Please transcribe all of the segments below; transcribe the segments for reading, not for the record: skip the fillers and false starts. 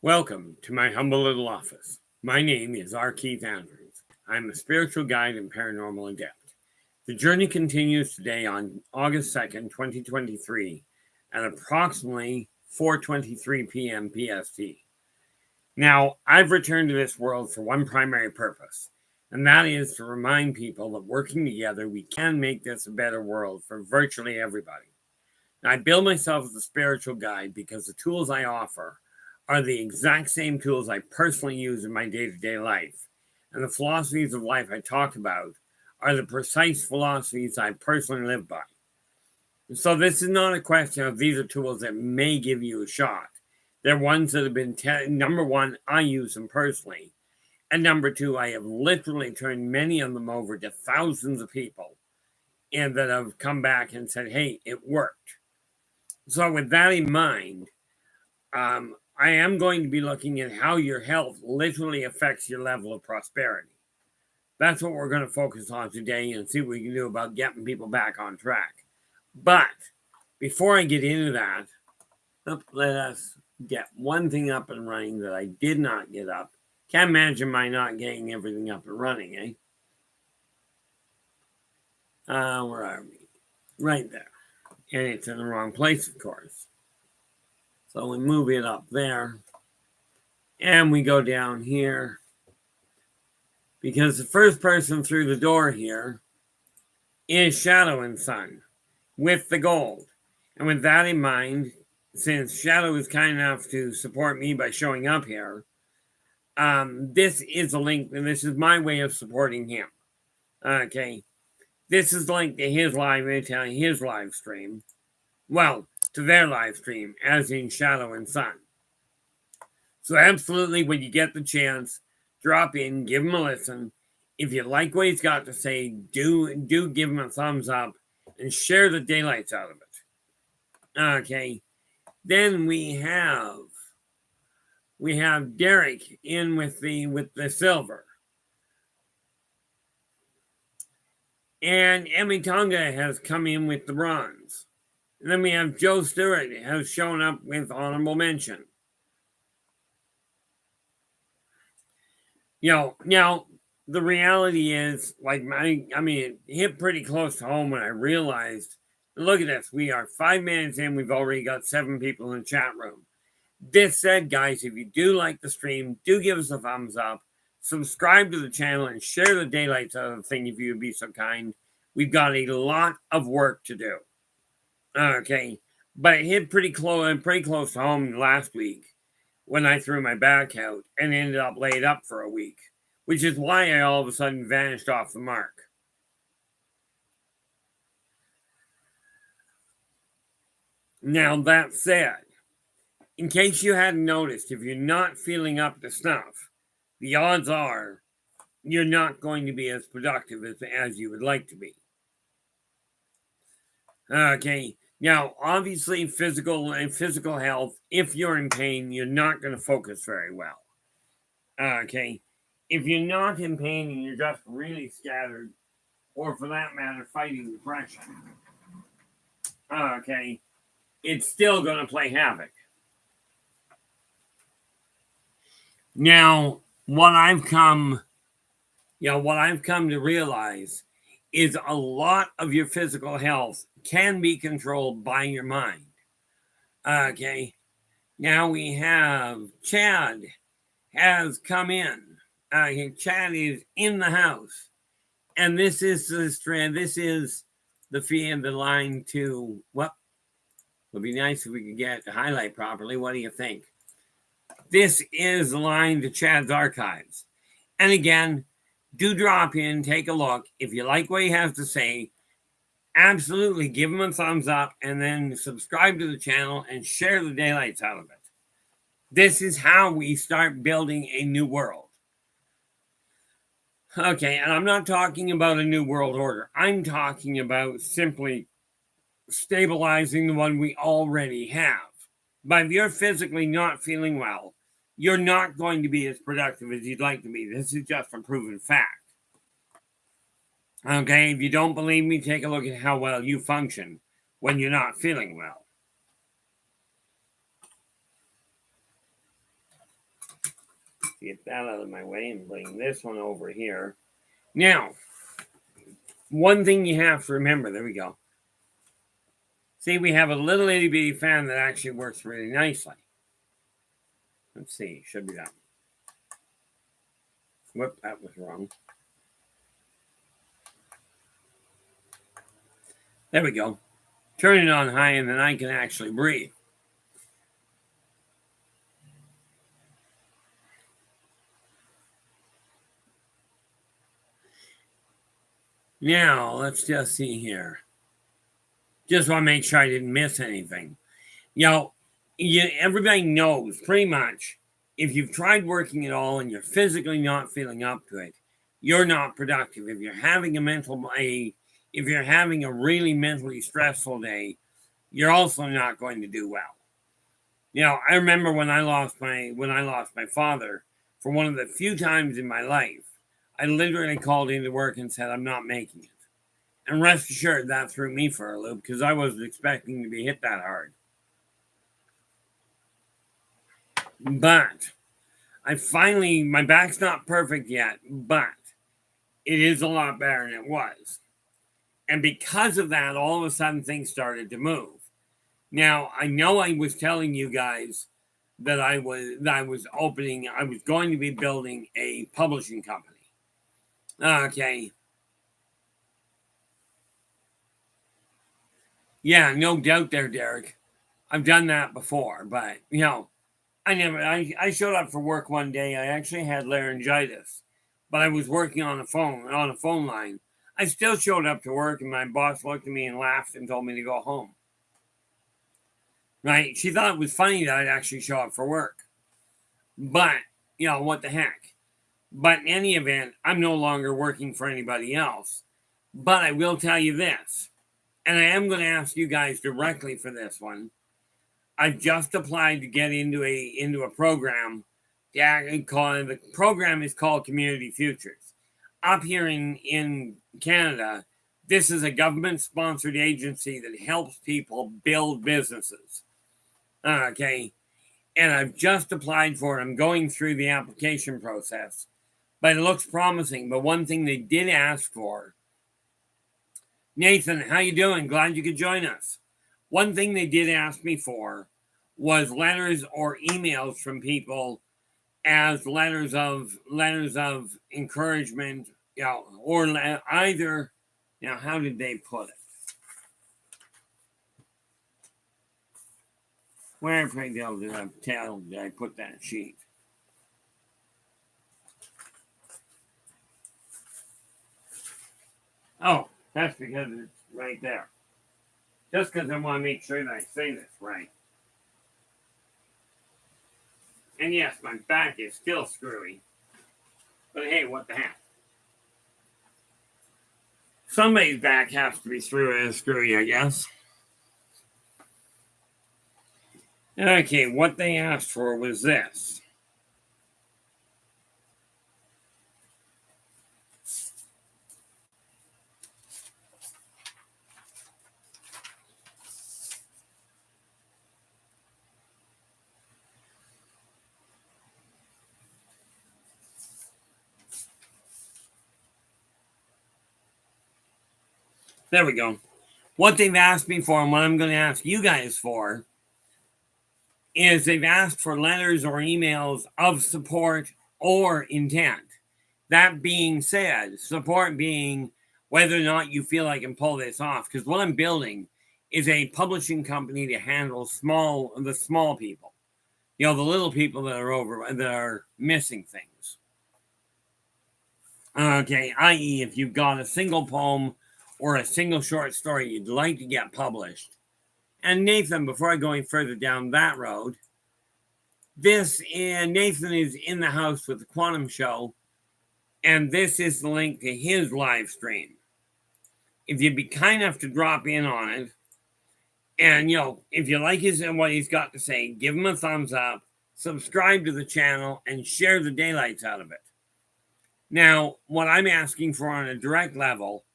Welcome to my humble little office. My name is R. Keith Andrews. I'm a spiritual guide and paranormal adept. The journey continues today on August 2nd, 2023 at approximately 4:23 p.m. PST. Now, I've returned to this world for one primary purpose, and that is to remind people that working together, we can make this a better world for virtually everybody. Now, I bill myself as a spiritual guide because the tools I offer are the exact same tools I personally use in my day-to-day life. And the philosophies of life I talk about are the precise philosophies I personally live by. So this is not a question of these are tools that may give you a shot. They're ones that have been, number one, I use them personally. And number two, I have literally turned many of them over to thousands of people and that have come back and said, hey, it worked. So with that in mind, I am going to be looking at how your health literally affects your level of prosperity. That's what we're going to focus on today and see what we can do about getting people back on track. But before I get into that, let us get one thing up and running that I did not get up. Can't imagine my not getting everything up and running, eh? Where are we? Right there. And it's in the wrong place, of course. So we move it up there. And we go down here. Because the first person through the door here is Shadow and Son with the gold. And with that in mind, since Shadow is kind enough to support me by showing up here, this is a link, and this is my way of supporting him. Okay. This is the link to his live stream. Well, to their live stream, as in Shadow and Son. So absolutely, when you get the chance, drop in, give him a listen. If you like what he's got to say, do give him a thumbs up and share the daylights out of it. Okay. Then we have Derek in with the silver. And Emmy Tonga has come in with the bronze. And then we have Joe Stewart has shown up with honorable mention. Now the reality is, it hit pretty close to home when I realized, look at this, we are 5 minutes in, we've already got 7 people in the chat room. This said, guys, if you do like the stream, do give us a thumbs up, subscribe to the channel, and share the daylights out of the thing if you would be so kind. We've got a lot of work to do. Okay, but it hit pretty close to home last week when I threw my back out and ended up laid up for a week, which is why I all of a sudden vanished off the mark. Now, that said, in case you hadn't noticed, if you're not feeling up to snuff, the odds are you're not going to be as productive as you would like to be. Okay, now, obviously, physical health, if you're in pain, you're not going to focus very well. Okay, if you're not in pain and you're just really scattered, or for that matter, fighting depression, okay, it's still going to play havoc. Now, what I've come to realize is a lot of your physical health can be controlled by your mind. Okay, now we have Chad has come in. Chad is in the house, and this is the strand. This is the line to what would be nice if we could get the highlight properly. What do you think? This is the line to Chad's archives, and again, do drop in, take a look. If you like what he has to say, absolutely give him a thumbs up, and then subscribe to the channel and share the daylights out of it. This is how we start building a new world. Okay, and I'm not talking about a new world order. I'm talking about simply stabilizing the one we already have. But if you're physically not feeling well, you're not going to be as productive as you'd like to be. This is just a proven fact. Okay, if you don't believe me, take a look at how well you function when you're not feeling well. Get that out of my way and bring this one over here. Now, one thing you have to remember, there we go. See, we have a little itty bitty fan that actually works really nicely. Let's see, should be that one. Whoop, that was wrong. There we go. Turn it on high and then I can actually breathe. Now, let's just see here. Just want to make sure I didn't miss anything. Everybody knows pretty much if you've tried working at all and you're physically not feeling up to it, you're not productive. If you're having a really mentally stressful day, you're also not going to do well. I remember when I lost my father, for one of the few times in my life, I literally called into work and said, I'm not making it. And rest assured, that threw me for a loop because I wasn't expecting to be hit that hard. But my back's not perfect yet, but it is a lot better than it was. And because of that, all of a sudden things started to move. Now, I know I was telling you guys that I was going to be building a publishing company. Okay. Yeah, no doubt there, Derek. I've done that before, but I showed up for work one day. I actually had laryngitis, but I was working on a phone line. I still showed up to work, and my boss looked at me and laughed and told me to go home. Right? She thought it was funny that I'd actually show up for work. But, what the heck? But in any event, I'm no longer working for anybody else. But I will tell you this, and I am going to ask you guys directly for this one. I've just applied to get into a program. The program is called Community Futures. Up here in Canada, this is a government-sponsored agency that helps people build businesses. Okay, and I've just applied for it. I'm going through the application process, but it looks promising. But one thing they did ask for, Nathan, how you doing? Glad you could join us. One thing they did ask me for was letters or emails from people as letters of encouragement, or either, how did they put it? Where, pray tell, did I put that sheet? Oh, that's because it's right there. Just because I want to make sure that I say this right. And yes, my back is still screwy. But hey, what the heck? Somebody's back has to be screwy, I guess. Okay, what they asked for was this. There we go. What they've asked me for and what I'm going to ask you guys for is they've asked for letters or emails of support or intent. That being said, support being whether or not you feel I can pull this off. Because what I'm building is a publishing company to handle the small people. The little people that are missing things. Okay, i.e. if you've got a single poem or a single short story you'd like to get published. And Nathan, before I go any further down that road, Nathan is in the house with the Quantum Show, and this is the link to his live stream. If you'd be kind enough to drop in on it, and if you like what he's got to say, give him a thumbs up, subscribe to the channel, and share the daylights out of it. Now, what I'm asking for on a direct level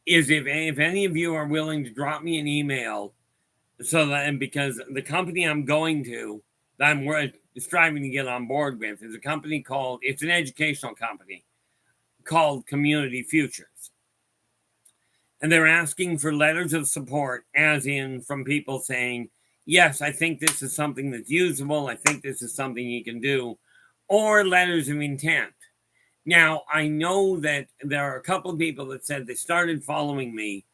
is if any of you are willing to drop me an email, because the company I'm going to, striving to get on board with is a company called, it's an educational company called Community Futures. And they're asking for letters of support, as in from people saying, yes, I think this is something that's usable. I think this is something you can do, or letters of intent. Now, I know that there are a couple of people that said they started following me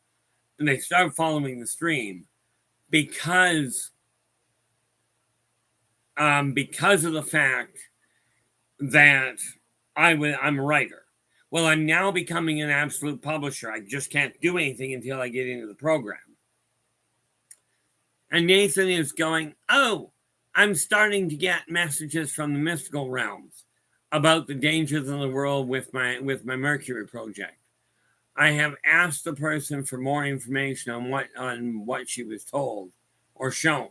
and they started following the stream because of the fact that I'm a writer. Well, I'm now becoming an absolute publisher. I just can't do anything until I get into the program. And Nathan is going, oh, I'm starting to get messages from the mystical realms about the dangers in the world with my Mercury project. I have asked the person for more information on what she was told or shown.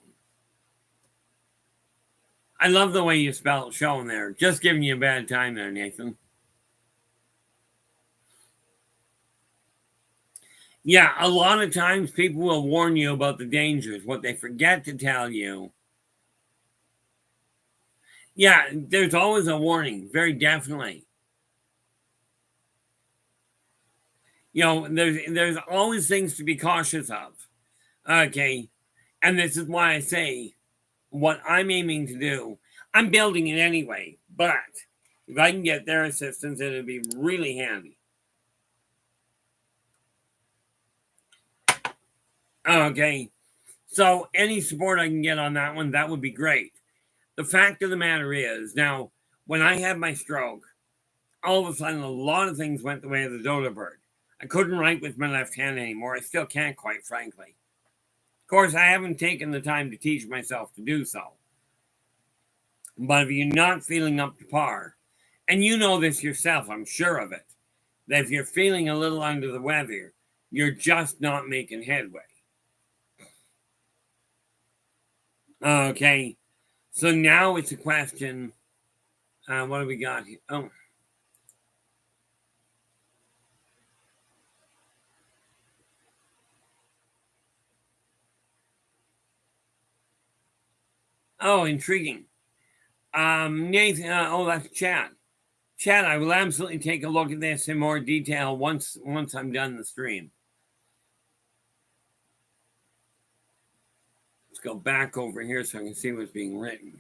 I love the way you spell shown there. Just giving you a bad time there, Nathan. Yeah, a lot of times people will warn you about the dangers. What they forget to tell you. Yeah, there's always a warning, very definitely. You know, there's always things to be cautious of. Okay, and this is why I say what I'm aiming to do. I'm building it anyway, but if I can get their assistance, it'll be really handy. Okay, so any support I can get on that one, that would be great. The fact of the matter is, now, when I had my stroke, all of a sudden a lot of things went the way of the dodo bird. I couldn't write with my left hand anymore. I still can't, quite frankly. Of course, I haven't taken the time to teach myself to do so. But if you're not feeling up to par, and you know this yourself, I'm sure of it, that if you're feeling a little under the weather, you're just not making headway. Okay, so now it's a question. What do we got here? Oh, intriguing. Nathan, that's Chad. Chad, I will absolutely take a look at this in more detail once I'm done the stream. Let's go back over here so I can see what's being written.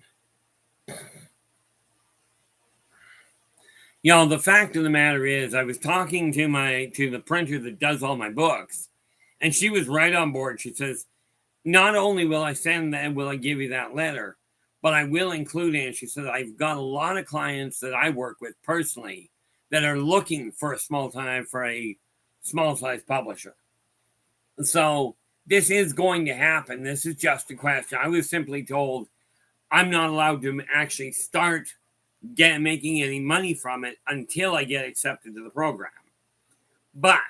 You know, the fact of the matter is, I was talking to the printer that does all my books, and she was right on board. She says, not only will I send that, will I give you that letter, but I will include it. She said, I've got a lot of clients that I work with personally that are looking for a small size publisher. So this is going to happen. This is just a question. I was simply told I'm not allowed to actually start making any money from it until I get accepted to the program. But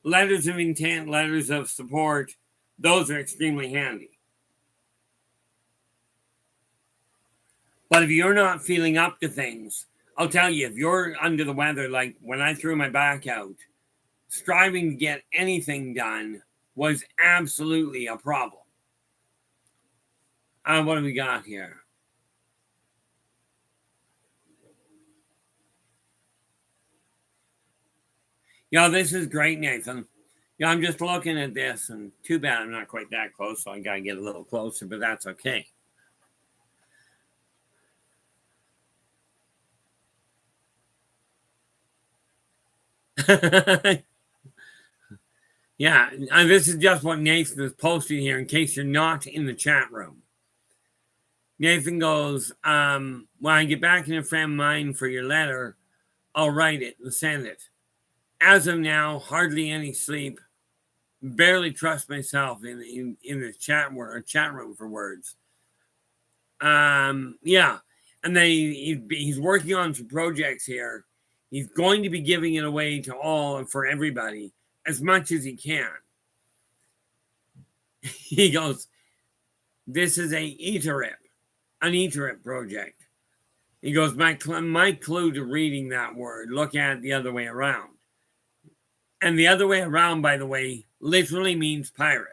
letters of intent, letters of support, those are extremely handy. But if you're not feeling up to things, I'll tell you, if you're under the weather, like when I threw my back out, striving to get anything done was absolutely a problem. What do we got here? Yeah, this is great, Nathan. Yeah, I'm just looking at this, and too bad I'm not quite that close, so I got to get a little closer, but that's okay. Yeah, this is just what Nathan is posting here in case you're not in the chat room. Nathan goes, when I get back in a frame of mind for your letter, I'll write it and send it. As of now, hardly any sleep. Barely trust myself in the chat room for words. Yeah, and then he's working on some projects here. He's going to be giving it away to all and for everybody as much as he can. He goes, this is an Yldrbac project. He goes, my clue to reading that word, look at it the other way around. And the other way around, by the way, literally means pirate.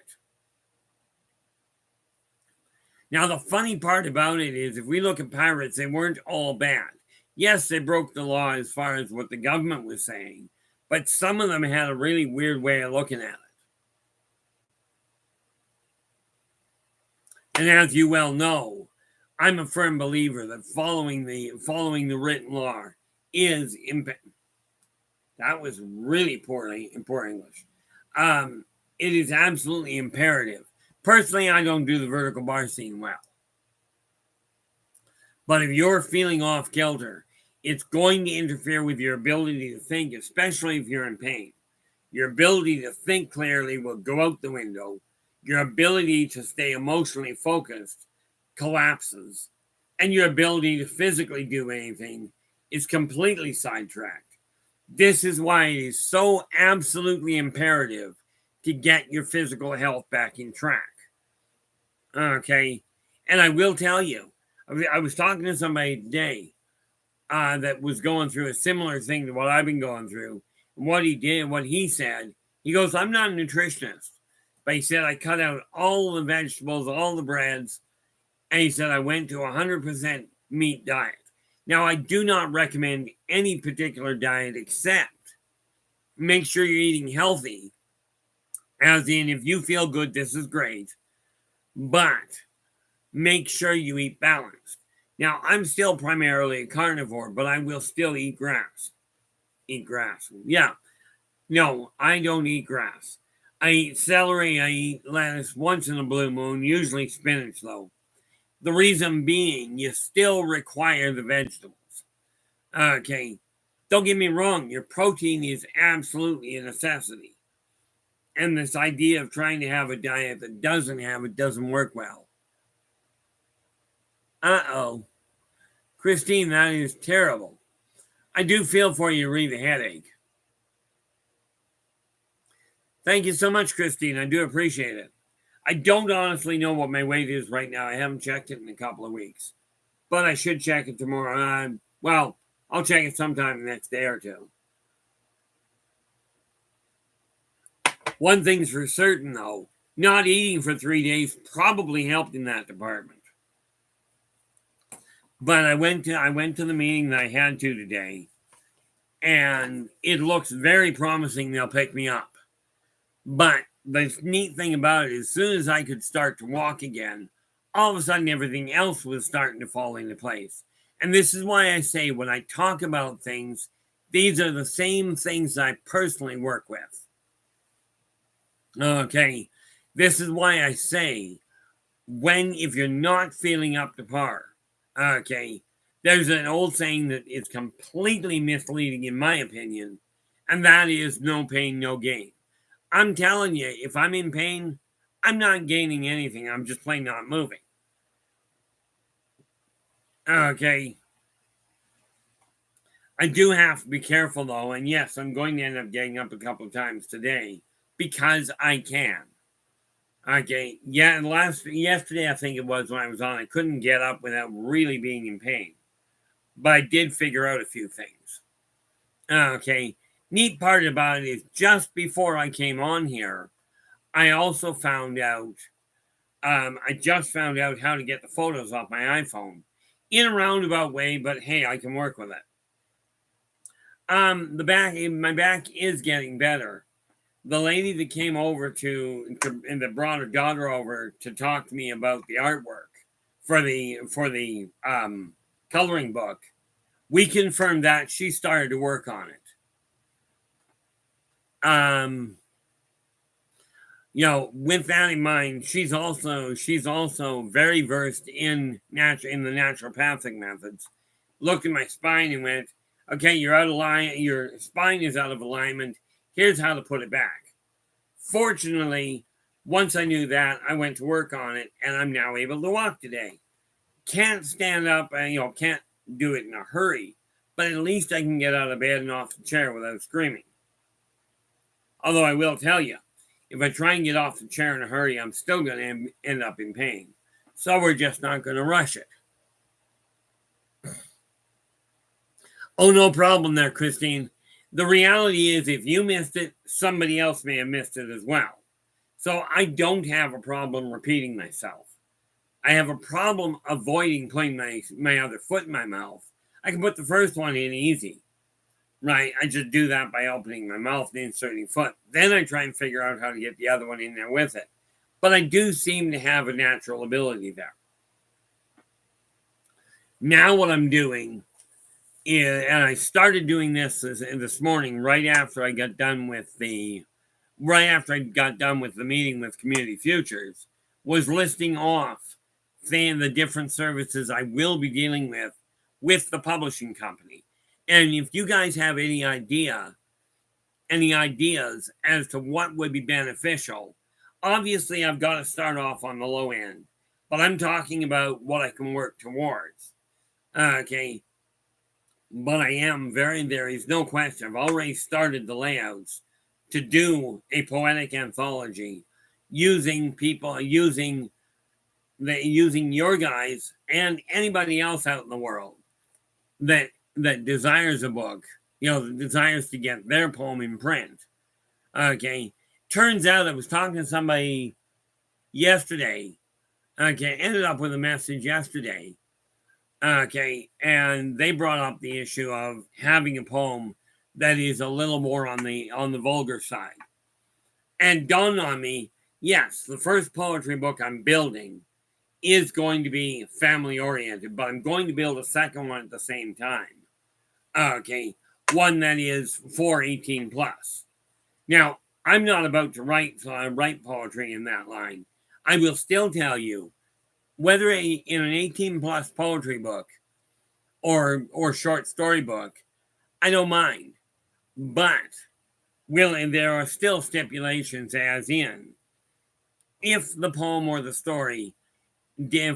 Now, the funny part about it is if we look at pirates, they weren't all bad. Yes, they broke the law as far as what the government was saying, but some of them had a really weird way of looking at it. And as you well know, I'm a firm believer that following the written law is that was really poor English. It is absolutely imperative. Personally, I don't do the vertical bar scene well. But if you're feeling off kilter, it's going to interfere with your ability to think, especially if you're in pain. Your ability to think clearly will go out the window. Your ability to stay emotionally focused collapses. And your ability to physically do anything is completely sidetracked. This is why it is so absolutely imperative to get your physical health back in track. Okay? And I will tell you, I was talking to somebody today that was going through a similar thing to what I've been going through. And what he said, he goes, I'm not a nutritionist. But he said, I cut out all the vegetables, all the breads. And he said, I went to a 100% meat diet. Now, I do not recommend any particular diet except make sure you're eating healthy. As in, if you feel good, this is great. But make sure you eat balanced. Now, I'm still primarily a carnivore, but I will still eat grass. Eat grass. Yeah. No, I don't eat grass. I eat celery, I eat lettuce once in a blue moon, usually spinach, though. The reason being, you still require the vegetables. Okay. Don't get me wrong, your protein is absolutely a necessity. And this idea of trying to have a diet that doesn't have it doesn't work well. Uh-oh. Christine, that is terrible. I do feel for you, read the headache. Thank you so much, Christine. I do appreciate it. I don't honestly know what my weight is right now. I haven't checked it in a couple of weeks. But I should check it tomorrow. Well, I'll check it sometime the next day or two. One thing's for certain, though. Not eating for 3 days probably helped in that department. But I went to the meeting that I had to today, and it looks very promising they'll pick me up. But the neat thing about it is, as soon as I could start to walk again, all of a sudden everything else was starting to fall into place. And this is why I say when I talk about things, these are the same things I personally work with. Okay, this is why I say if you're not feeling up to par, okay, there's an old saying that is completely misleading in my opinion, and that is no pain, no gain. I'm telling you, if I'm in pain, I'm not gaining anything. I'm just plain not moving. Okay. I do have to be careful, though. And yes, I'm going to end up getting up a couple of times today because I can. Okay. Yeah, yesterday, I think it was when I was on, I couldn't get up without really being in pain. But I did figure out a few things. Okay. Neat part about it is just before I came on here, I also found out, I just found out how to get the photos off my iPhone in a roundabout way, but hey, I can work with it. My back is getting better. The lady that came over and that brought her daughter over to talk to me about the artwork for the coloring book, we confirmed that she started to work on it. With that in mind, she's also very versed in the naturopathic methods. Looked at my spine and went, okay, you're out of line. Your spine is out of alignment. Here's how to put it back. Fortunately, once I knew that, I went to work on it, and I'm now able to walk today. Can't stand up, and can't do it in a hurry, but at least I can get out of bed and off the chair without screaming. Although I will tell you, if I try and get off the chair in a hurry, I'm still going to end up in pain. So we're just not going to rush it. Oh, no problem there, Christine. The reality is if you missed it, somebody else may have missed it as well. So I don't have a problem repeating myself. I have a problem avoiding putting my other foot in my mouth. I can put the first one in easy, right? I just do that by opening my mouth and inserting foot. Then I try and figure out how to get the other one in there with it. But I do seem to have a natural ability there. Now what I'm doing is, and I started doing this morning, right after I got done with the meeting with Community Futures, was listing off saying the different services I will be dealing with the publishing company. And if you guys have any ideas as to what would be beneficial, obviously I've got to start off on the low end, but I'm talking about what I can work towards. Okay. But there is no question. I've already started the layouts to do a poetic anthology using your guys and anybody else out in the world that desires a book, that desires to get their poem in print. Okay. Turns out I was talking to somebody yesterday. Okay. Ended up with a message yesterday. Okay. And they brought up the issue of having a poem that is a little more on the vulgar side. And dawned on me, yes, the first poetry book I'm building is going to be family oriented, but I'm going to build a second one at the same time. Okay. One that is for 18 plus. Now, I'm not about to write poetry in that line. I will still tell you, whether in an 18 plus poetry book or short story book, I don't mind. But there are still stipulations, as in, if the poem or the story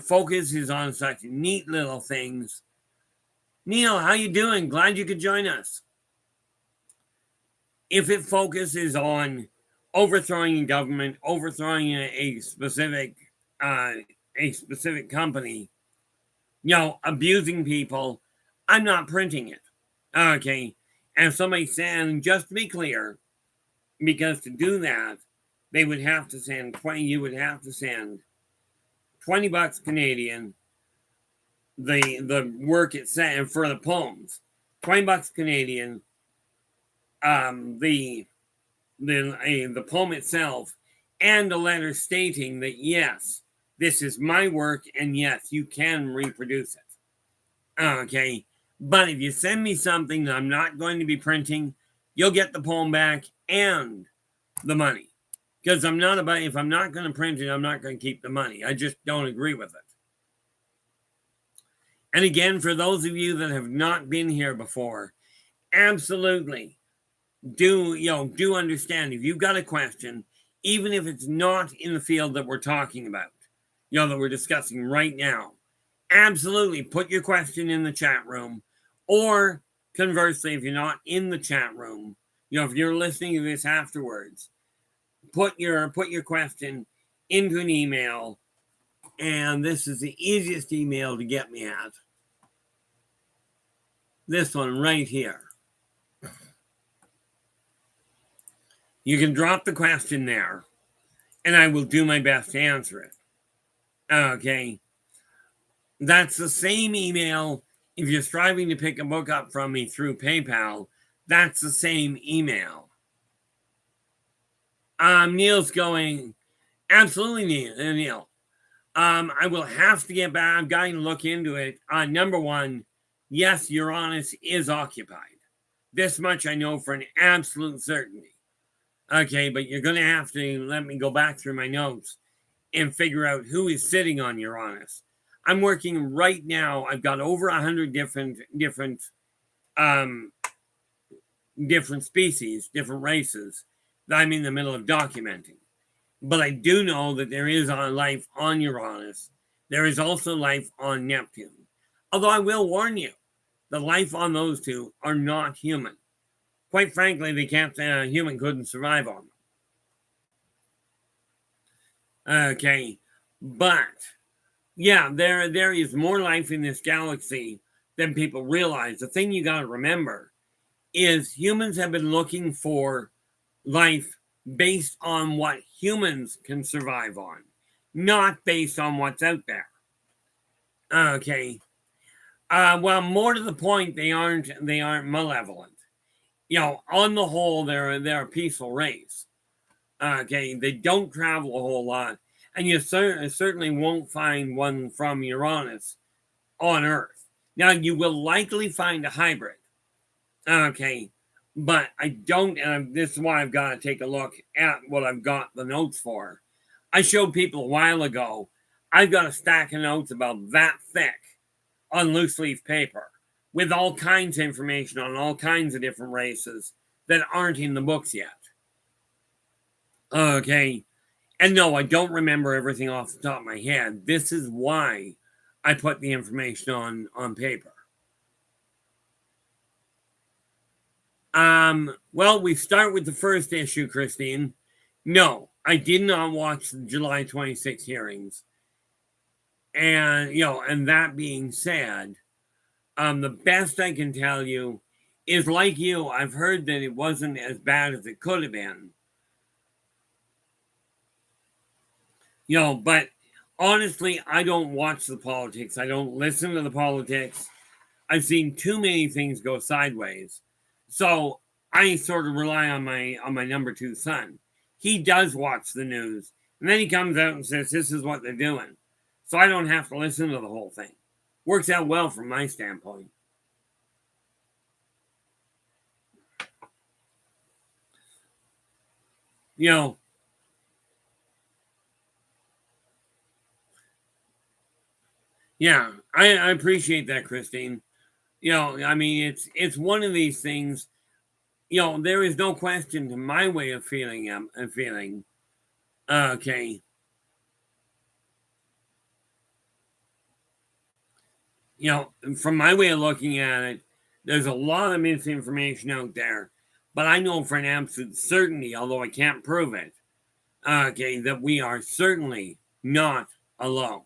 focuses on such neat little things. Neil, how you doing? Glad you could join us. If it focuses on overthrowing government, overthrowing a specific company, abusing people, I'm not printing it. Okay. And somebody said, just to be clear, because to do that, you would have to send $20 Canadian, the work itself for the poems, $20 Canadian, the poem itself, and a letter stating that yes, this is my work, and yes, you can reproduce it. Okay, but if you send me something that I'm not going to be printing, you'll get the poem back and the money. Because if I'm not going to print it, I'm not going to keep the money. I just don't agree with it. And again, for those of you that have not been here before, absolutely do understand if you've got a question, even if it's not in the field that we're talking about, that we're discussing right now, absolutely put your question in the chat room. Or conversely, if you're not in the chat room, if you're listening to this afterwards, put your question into an email, and this is the easiest email to get me at. This one right here. You can drop the question there, and I will do my best to answer it. Okay. That's the same email. If you're striving to pick a book up from me through PayPal, that's the same email. Neil's going, absolutely, Neil. I will have to get back. I'm going to look into it. Number one, yes, Uranus is occupied. This much I know for an absolute certainty. Okay, but you're going to have to let me go back through my notes and figure out who is sitting on Uranus. I'm working right now. I've got over 100 different species, different races that I'm in the middle of documenting. But I do know that there is life on Uranus. There is also life on Neptune. Although I will warn you, the life on those two are not human. Quite frankly, they can't. Human couldn't survive on them. Okay, but yeah, there is more life in this galaxy than people realize. The thing you got to remember is humans have been looking for life based on what humans can survive on, not based on what's out there. Okay. Well, more to the point, they aren't malevolent. On the whole, they're a peaceful race. Okay, they don't travel a whole lot, and you certainly won't find one from Uranus on Earth. Now, you will likely find a hybrid. Okay, but I don't, and this is why I've got to take a look at what I've got the notes for. I showed people a while ago, I've got a stack of notes about that thick on loose leaf paper with all kinds of information on all kinds of different races that aren't in the books yet. Okay, and no, I don't remember everything off the top of my head. This is why I put the information on paper. Well, we start with the first issue, Christine. No, I did not watch the July 26 hearings. And, and that being said, the best I can tell you is, like you, I've heard that it wasn't as bad as it could have been. But honestly, I don't watch the politics. I don't listen to the politics. I've seen too many things go sideways. So I sort of rely on my number two son. He does watch the news, and then he comes out and says, this is what they're doing. So I don't have to listen to the whole thing. Works out well from my standpoint. Yeah, I appreciate that, Christine. I mean, it's one of these things. There is no question to my way of feeling. Okay. From my way of looking at it, there's a lot of misinformation out there, but I know for an absolute certainty, although I can't prove it, okay, that we are certainly not alone.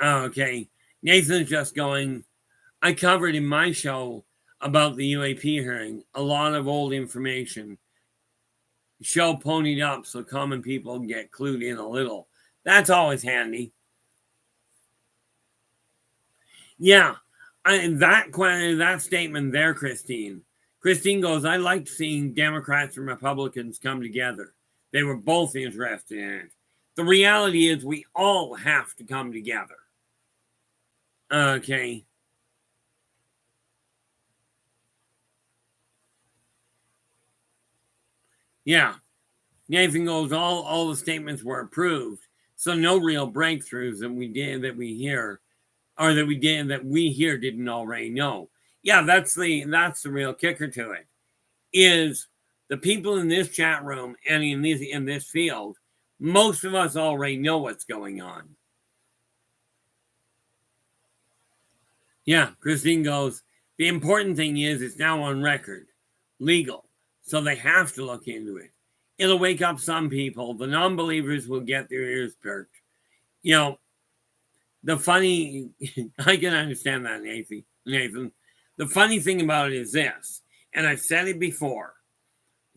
Okay, Nathan's just going, I covered in my show about the UAP hearing a lot of old information. Show ponied up so common people get clued in a little. That's always handy. Yeah, that statement there, Christine. Christine goes, I liked seeing Democrats and Republicans come together. They were both interested in it. The reality is we all have to come together. Okay. Yeah. Nathan goes, all the statements were approved. So no real breakthroughs that we hear didn't already know. Yeah, that's the real kicker to it. Is the people in this chat room and in this field, most of us already know what's going on. Yeah, Christine goes, the important thing is it's now on record, legal, so they have to look into it. It'll wake up some people. The non-believers will get their ears perked. The funny, I can understand that, Nathan. The funny thing about it is this, and I've said it before,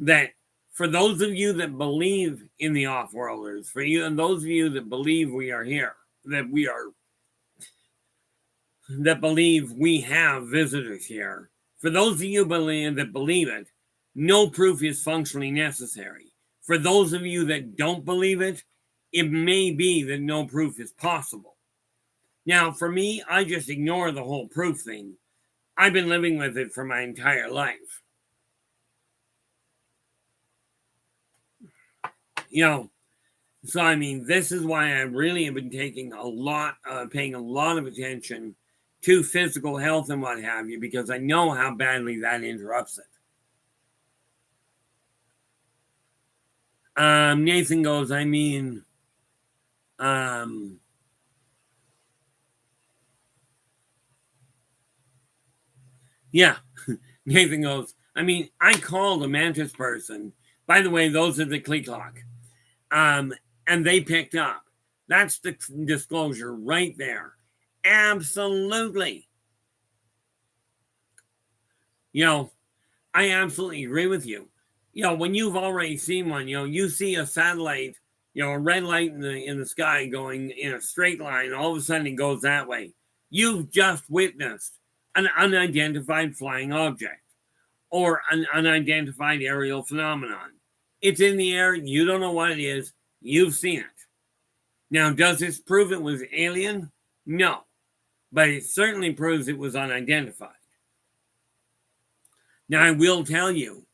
that for those of you that believe in the off-worlders, for you and those of you that believe we are here, that believe we have visitors here, for those of you that believe it, no proof is functionally necessary. For those of you that don't believe it, it may be that no proof is possible. Now, for me, I just ignore the whole proof thing. I've been living with it for my entire life. So I mean, this is why I really have been paying a lot of attention to physical health and what have you, because I know how badly that interrupts it. Nathan goes, I mean, yeah. Nathan goes, I mean, I called a Mantis person. By the way, those are the Cleaclock. And they picked up. That's the disclosure right there. Absolutely. I absolutely agree with you. When you've already seen one, you see a satellite, a red light in the sky going in a straight line, all of a sudden it goes that way. You've just witnessed an unidentified flying object or an unidentified aerial phenomenon. It's in the air. You don't know what it is. You've seen it. Now, does this prove it was alien? No. But it certainly proves it was unidentified. Now, I will tell you,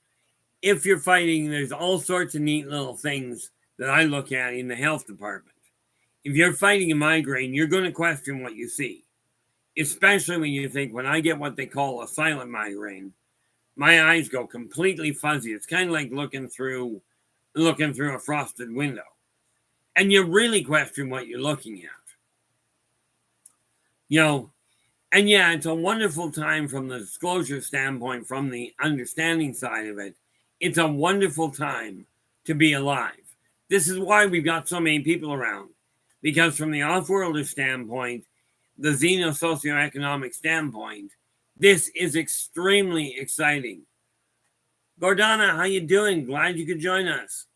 if you're fighting, there's all sorts of neat little things that I look at in the health department. If you're fighting a migraine, you're going to question what you see. Especially when you think, when I get what they call a silent migraine, my eyes go completely fuzzy. It's kind of like looking through a frosted window. And you really question what you're looking at. And yeah, it's a wonderful time from the disclosure standpoint, from the understanding side of it. It's a wonderful time to be alive. This is why we've got so many people around. Because from the off-worlder standpoint, the xeno-socioeconomic standpoint, this is extremely exciting. Gordana, how you doing? Glad you could join us.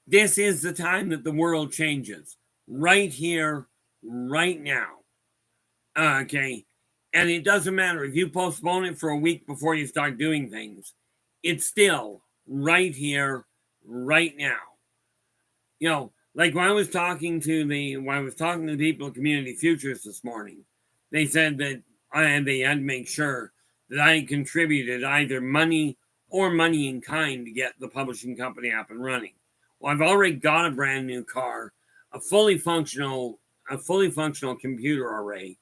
This is the time that the world changes. Right here, right now. Okay. And it doesn't matter if you postpone it for a week before you start doing things. It's still right here, right now. Like when I was talking to the people at Community Futures this morning, they said that they had to make sure that I contributed either money or money in kind to get the publishing company up and running. Well, I've already got a brand new car, a fully functional computer array,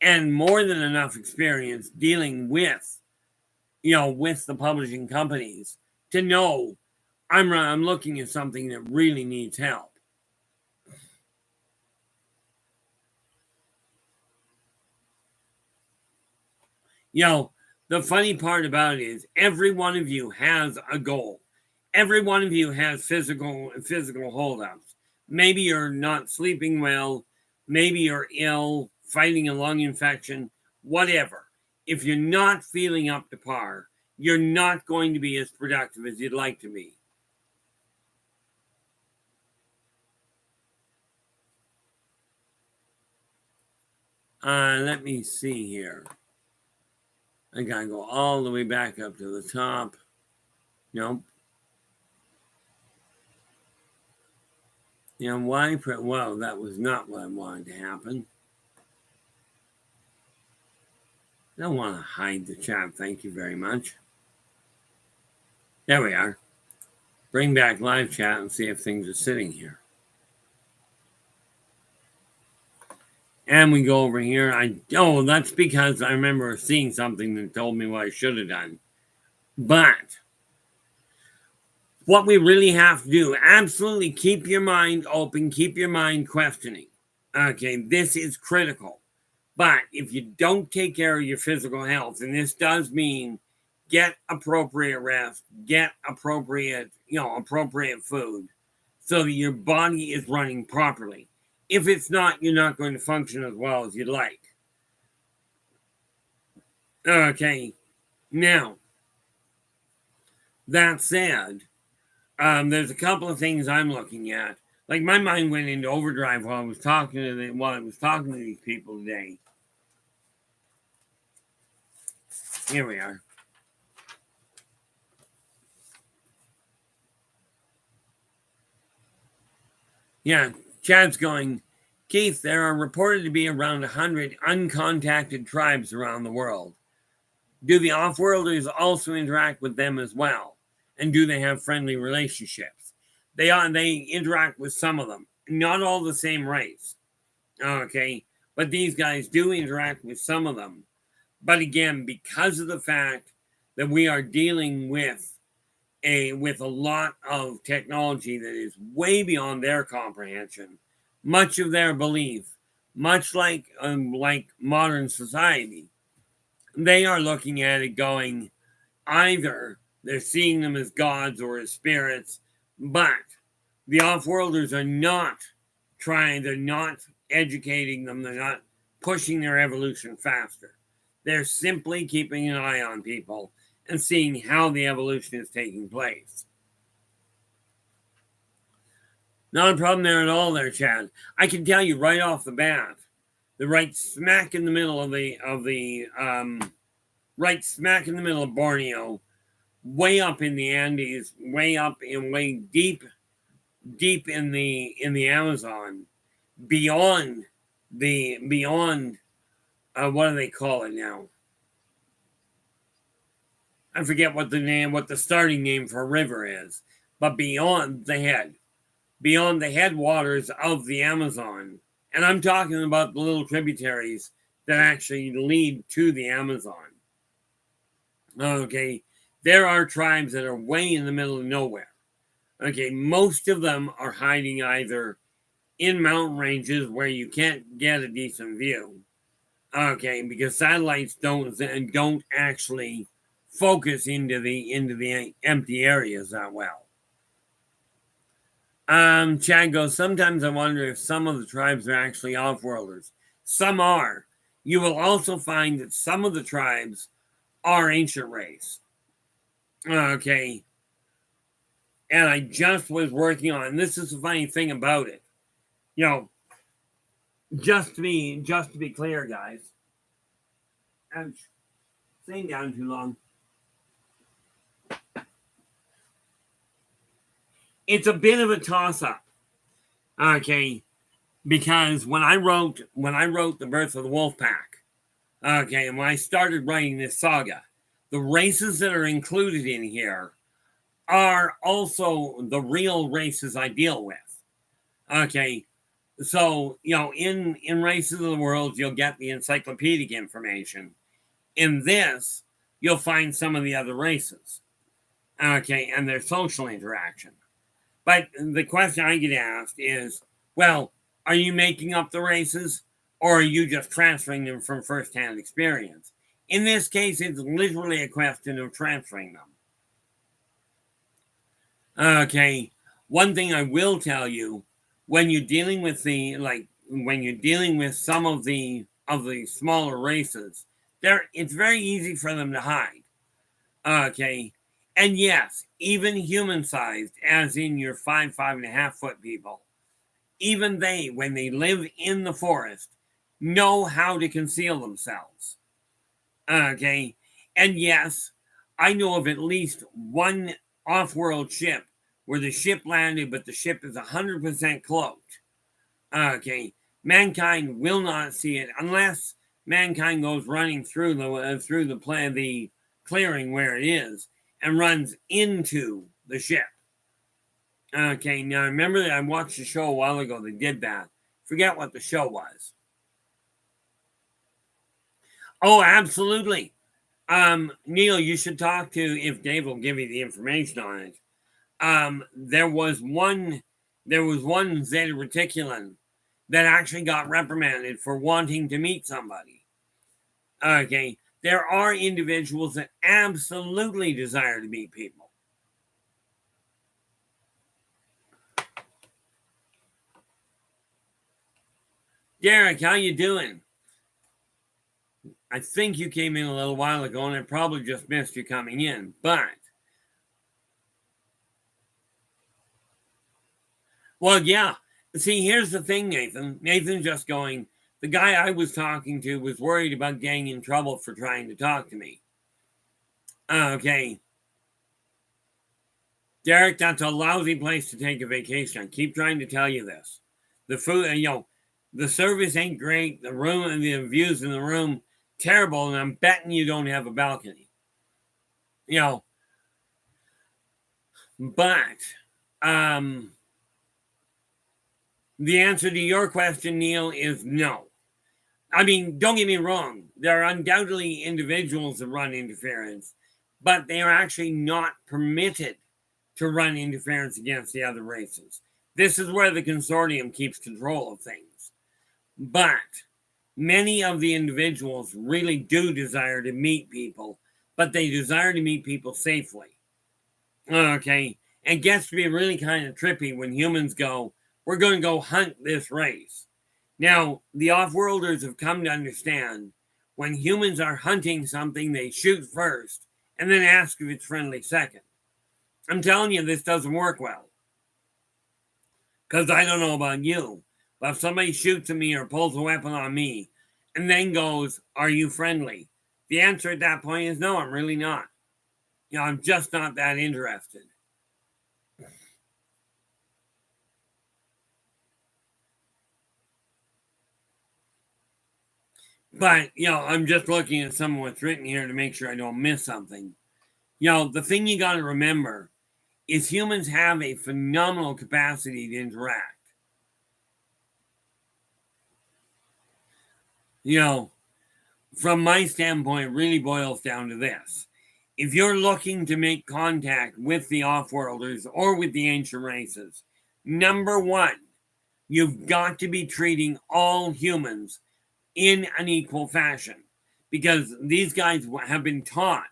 and more than enough experience dealing with the publishing companies to know I'm looking at something that really needs help. The funny part about it is every one of you has a goal. Every one of you has physical holdups. Maybe you're not sleeping well. Maybe you're ill, fighting a lung infection, whatever. If you're not feeling up to par, you're not going to be as productive as you'd like to be. Let me see here. I gotta go all the way back up to the top. Nope. Why? Well, that was not what I wanted to happen. I don't want to hide the chat. Thank you very much. There we are. Bring back live chat and see if things are sitting here. And we go over here. That's because I remember seeing something that told me what I should have done. But what we really have to do, absolutely keep your mind open, keep your mind questioning. Okay, this is critical. But if you don't take care of your physical health, and this does mean get appropriate rest, get appropriate food, so that your body is running properly. If it's not, you're not going to function as well as you'd like. Okay, now, that said, there's a couple of things I'm looking at. Like my mind went into overdrive while I was talking to these people today. Here we are. Yeah, Chad's going, Keith, there are reported to be around 100 uncontacted tribes around the world. Do the off-worlders also interact with them as well? And do they have friendly relationships? They interact with some of them. Not all the same race. Okay, but these guys do interact with some of them. But again, because of the fact that we are dealing with a lot of technology that is way beyond their comprehension, much of their belief, much like modern society, they are looking at it going, either they're seeing them as gods or as spirits, but the off-worlders are not they're not educating them, they're not pushing their evolution faster. They're simply keeping an eye on people and seeing how the evolution is taking place. Not a problem there at all there, Chad. I can tell you right off the bat, the right smack in the middle of right smack in the middle of Borneo, way up in the Andes, way deep in the Amazon, beyond what do they call it now? I forget what the starting name for a river is, but beyond the headwaters of the Amazon, and I'm talking about the little tributaries that actually lead to the Amazon. Okay, there are tribes that are way in the middle of nowhere. Okay, most of them are hiding either in mountain ranges where you can't get a decent view. Okay, because satellites don't actually focus into the empty areas that well. Chad goes, sometimes I wonder if some of the tribes are actually off-worlders. Some are. You will also find that some of the tribes are ancient race. Okay. And I just was working on, and this is the funny thing about it. You know, just to be clear, guys. Ouch. Staying down too long. It's a bit of a toss-up. Okay. Because when I wrote The Birth of the Wolf Pack, okay, and when I started writing this saga, the races that are included in here are also the real races I deal with. Okay, so in Races of the World, you'll get the encyclopedic information. In this, you'll find some of the other races. Okay, and their social interaction. But the question I get asked is, well, are you making up the races, or are you just transferring them from first-hand experience? In this case, it's literally a question of transferring them. Okay, one thing I will tell you, when you're dealing with some of the smaller races, it's very easy for them to hide. Okay, and yes, even human-sized, as in your 5.5 foot people, even they, when they live in the forest, know how to conceal themselves. Okay, and yes, I know of at least one off-world ship where the ship landed, but the ship is 100% cloaked. Okay, mankind will not see it unless mankind goes running through the clearing where it is and runs into the ship. Okay, now remember that I watched a show a while ago that did that. Forget what the show was. Oh, absolutely. Neil, you should talk to, if Dave will give you the information on it. There was one Zeta Reticulan that actually got reprimanded for wanting to meet somebody. Okay, there are individuals that absolutely desire to meet people. Derek, how you doing? I think you came in a little while ago, and I probably just missed you coming in, but well, yeah. See, here's the thing, Nathan. Nathan's just going, the guy I was talking to was worried about getting in trouble for trying to talk to me. Okay. Derek, that's a lousy place to take a vacation. I keep trying to tell you this. The food, the service ain't great. The room and the views in the room, terrible. And I'm betting you don't have a balcony. But the answer to your question, Neil, is no. I mean, don't get me wrong. There are undoubtedly individuals that run interference, but they are actually not permitted to run interference against the other races. This is where the consortium keeps control of things. But many of the individuals really do desire to meet people, but they desire to meet people safely. Okay, it gets to be really kind of trippy when humans go, we're going to go hunt this race. Now, the off-worlders have come to understand when humans are hunting something, they shoot first and then ask if it's friendly second. I'm telling you, this doesn't work well. Because I don't know about you, but if somebody shoots at me or pulls a weapon on me and then goes, "Are you friendly?" The answer at that point is no, I'm really not. I'm just not that interested. But, I'm just looking at some of what's written here to make sure I don't miss something. The thing you got to remember is humans have a phenomenal capacity to interact. From my standpoint, it really boils down to this. If you're looking to make contact with the off-worlders or with the ancient races, number one, you've got to be treating all humans in an equal fashion, because these guys have been taught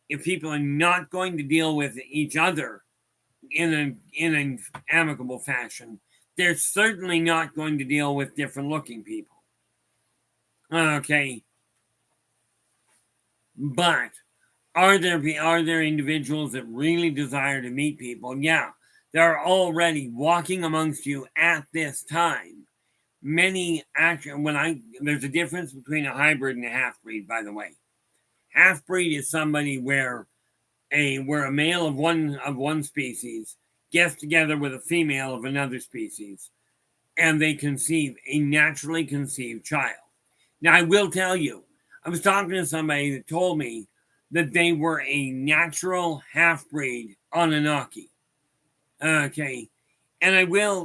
if people are not going to deal with each other in an amicable fashion, they're certainly not going to deal with different looking people. Okay. But are there individuals that really desire to meet people? Yeah. They're already walking amongst you at this time. Many actually, there's a difference between a hybrid and a half-breed, by the way. Half-breed is somebody where a male of one species gets together with a female of another species, and they conceive a naturally conceived child. Now, I will tell you, I was talking to somebody that told me that they were a natural half-breed Anunnaki. Okay. And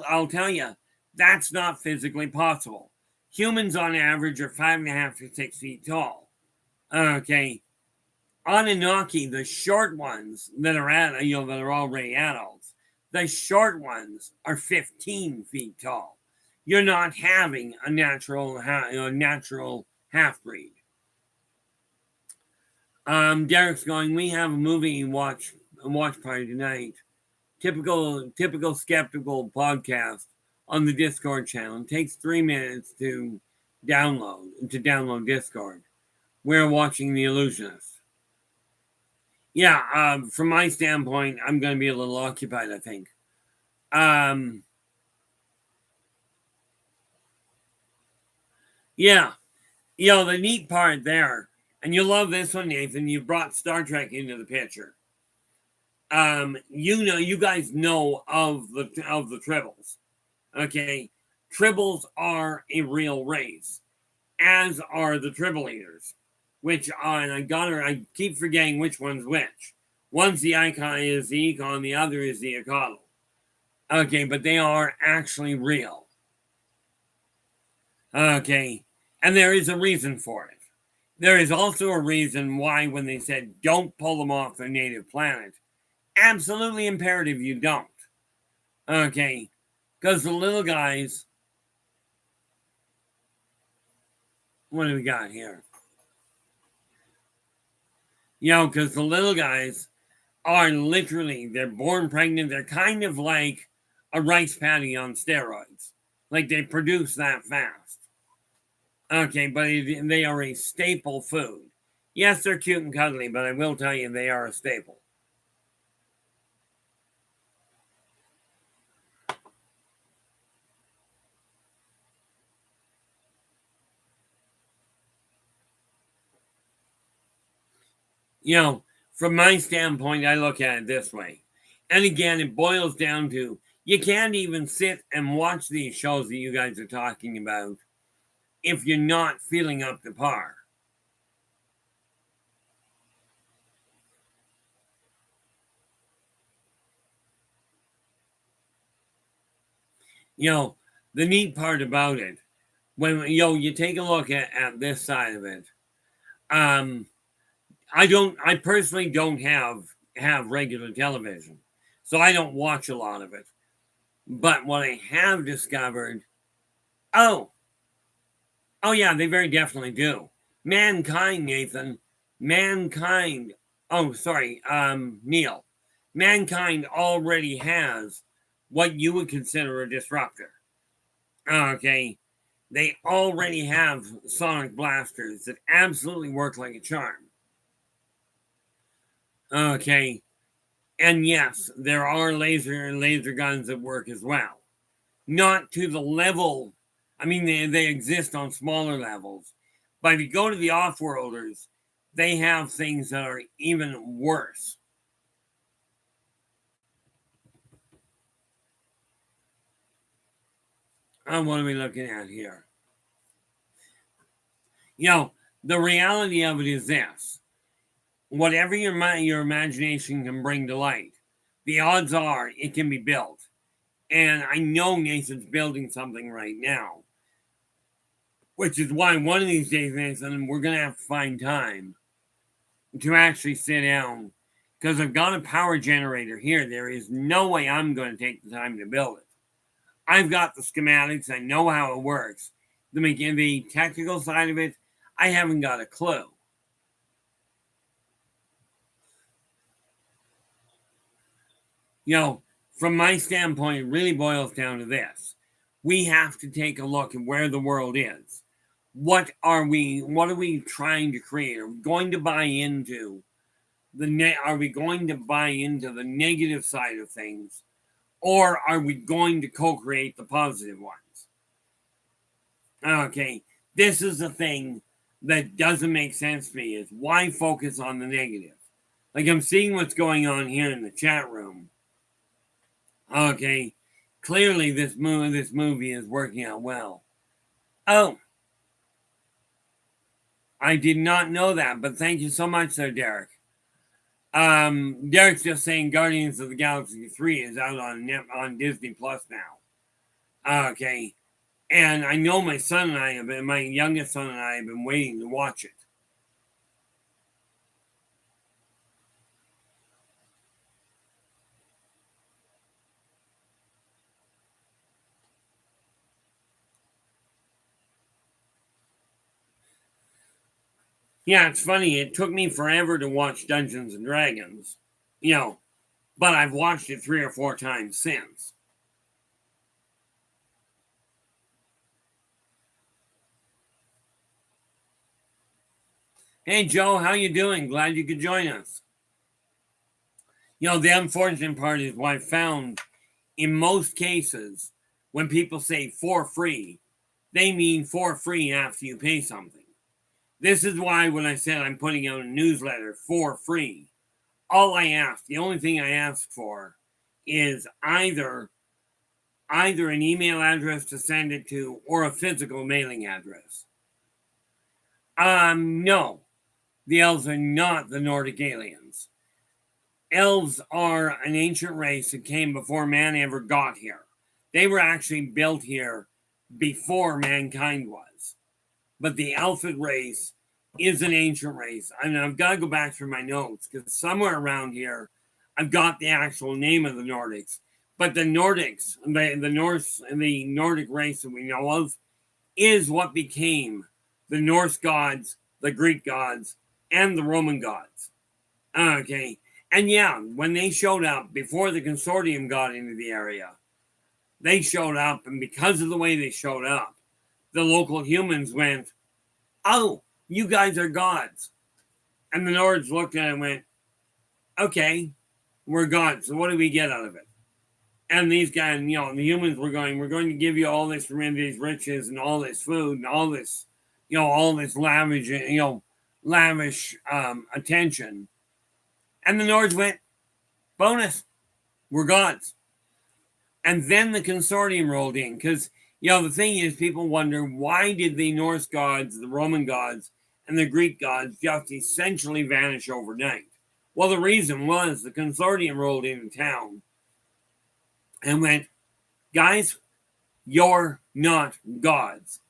I'll tell you, that's not physically possible. Humans on average are 5.5 to 6 feet tall. Okay. Anunnaki, the short ones that are that are already adults, the short ones are 15 feet tall. You're not having a natural half breed. Derek's going, we have a movie watch party tonight. Typical skeptical podcast on the Discord channel. It takes 3 minutes to download Discord. We're watching The Illusionist. Yeah, from my standpoint, I'm going to be a little occupied, I think. Yeah. The neat part there, and you'll love this one, Nathan, you brought Star Trek into the picture. You guys know of the Tribbles. Okay? Tribbles are a real race, as are the Tribble Eaters, which and I keep forgetting which one's which. One's the icon, the other is the Ecodal. Okay, but they are actually real. Okay, and there is a reason for it. There is also a reason why when they said don't pull them off their native planet, absolutely imperative you don't. Okay, because the little guys, what do we got here? Because the little guys are literally, they're born pregnant. They're kind of like a rice patty on steroids. Like they produce that fast. Okay, but they are a staple food. Yes, they're cute and cuddly, but I will tell you they are a staple. From my standpoint, I look at it this way. And again, it boils down to you can't even sit and watch these shows that you guys are talking about if you're not feeling up to par. The neat part about it, when you take a look at this side of it, I personally don't have regular television, so I don't watch a lot of it. But what I have discovered, oh yeah, they very definitely do. Mankind, Nathan, mankind. Oh, sorry, Neil. Mankind already has what you would consider a disruptor. Okay, they already have sonic blasters that absolutely work like a charm. Okay, and yes, there are laser guns that work as well. not to the level. I mean, they exist on smaller levels. But if you go to the off-worlders, they have things that are even worse. What are we looking at here? The reality of it is this. Whatever your imagination can bring to light, the odds are it can be built. And I know Nathan's building something right now, which is why one of these days, Nathan, we're going to have to find time to actually sit down, because I've got a power generator here. There is no way I'm going to take the time to build it. I've got the schematics. I know how it works. The technical side of it, I haven't got a clue. From my standpoint, it really boils down to this. We have to take a look at where the world is. What are we trying to create? Are we going to buy into the negative side of things, or are we going to co-create the positive ones? Okay, this is the thing that doesn't make sense to me, is why focus on the negative? Like, I'm seeing what's going on here in the chat room. Okay, clearly this movie is working out well. Oh, I did not know that, but thank you so much, sir, Derek. Derek's just saying Guardians of the Galaxy 3 is out on Disney Plus now. Okay, and I know my youngest son and I have been waiting to watch it. Yeah, it's funny. It took me forever to watch Dungeons and Dragons, but I've watched it 3 or 4 times since. Hey, Joe, how you doing? Glad you could join us. The unfortunate part is what I found in most cases, when people say for free, they mean for free after you pay something. This is why when I said I'm putting out a newsletter for free, the only thing I ask for is either an email address to send it to or a physical mailing address. No, the elves are not the Nordic aliens. Elves are an ancient race that came before man ever got here. They were actually built here before mankind was. But the Alphid race is an ancient race. I mean, I've got to go back through my notes, because somewhere around here, I've got the actual name of the Nordics. But the Nordics, the Norse, the Nordic race that we know of, is what became the Norse gods, the Greek gods, and the Roman gods. Okay. And yeah, when they showed up, before the consortium got into the area, they showed up, and because of the way they showed up, the local humans went, "Oh, you guys are gods." And the Nords looked at it and went, "Okay, we're gods, so what do we get out of it?" And these guys, the humans were going, "We're going to give you all this these riches and all this food and all this, all this lavish attention." And the Nords went, "Bonus, we're gods." And then the consortium rolled in, because, the thing is, people wonder, why did the Norse gods, the Roman gods, and the Greek gods just essentially vanish overnight? Well, the reason was the consortium rolled into town and went, "Guys, you're not gods.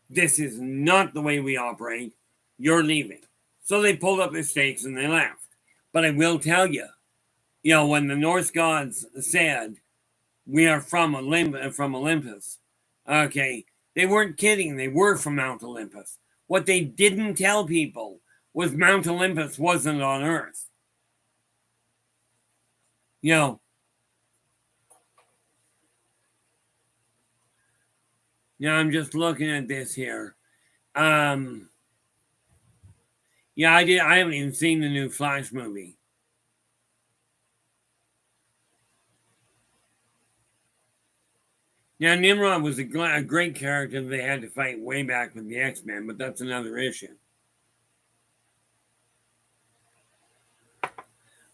This is not the way we operate. You're leaving." So they pulled up their stakes and they left. But I will tell you, when the Norse gods said, "We are from Olympus," okay, they weren't kidding. They were from Mount Olympus. What they didn't tell people was Mount Olympus wasn't on Earth. I'm just looking at this here. I haven't even seen the new Flash movie. Now, Nimrod was a great character they had to fight way back with the X-Men, but that's another issue.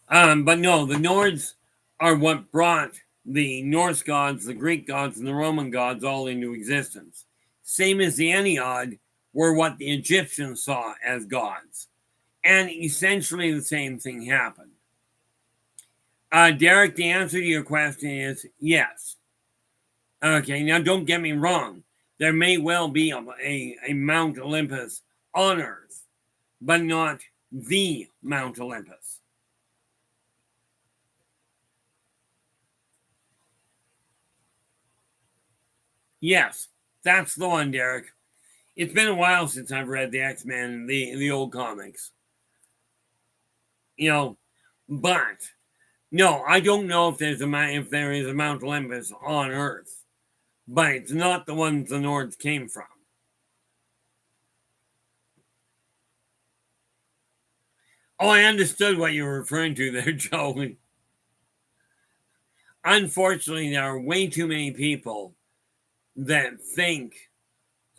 But no, the Nords are what brought the Norse gods, the Greek gods, and the Roman gods all into existence. Same as the Ennead were what the Egyptians saw as gods. And essentially the same thing happened. Derek, the answer to your question is yes. Okay, now don't get me wrong. There may well be a Mount Olympus on Earth, but not the Mount Olympus. Yes, that's the one, Derek. It's been a while since I've read the X-Men, the old comics. But no, I don't know if there is a Mount Olympus on Earth, but it's not the ones the Nords came from. Oh, I understood what you were referring to there, Joey. Unfortunately, there are way too many people that think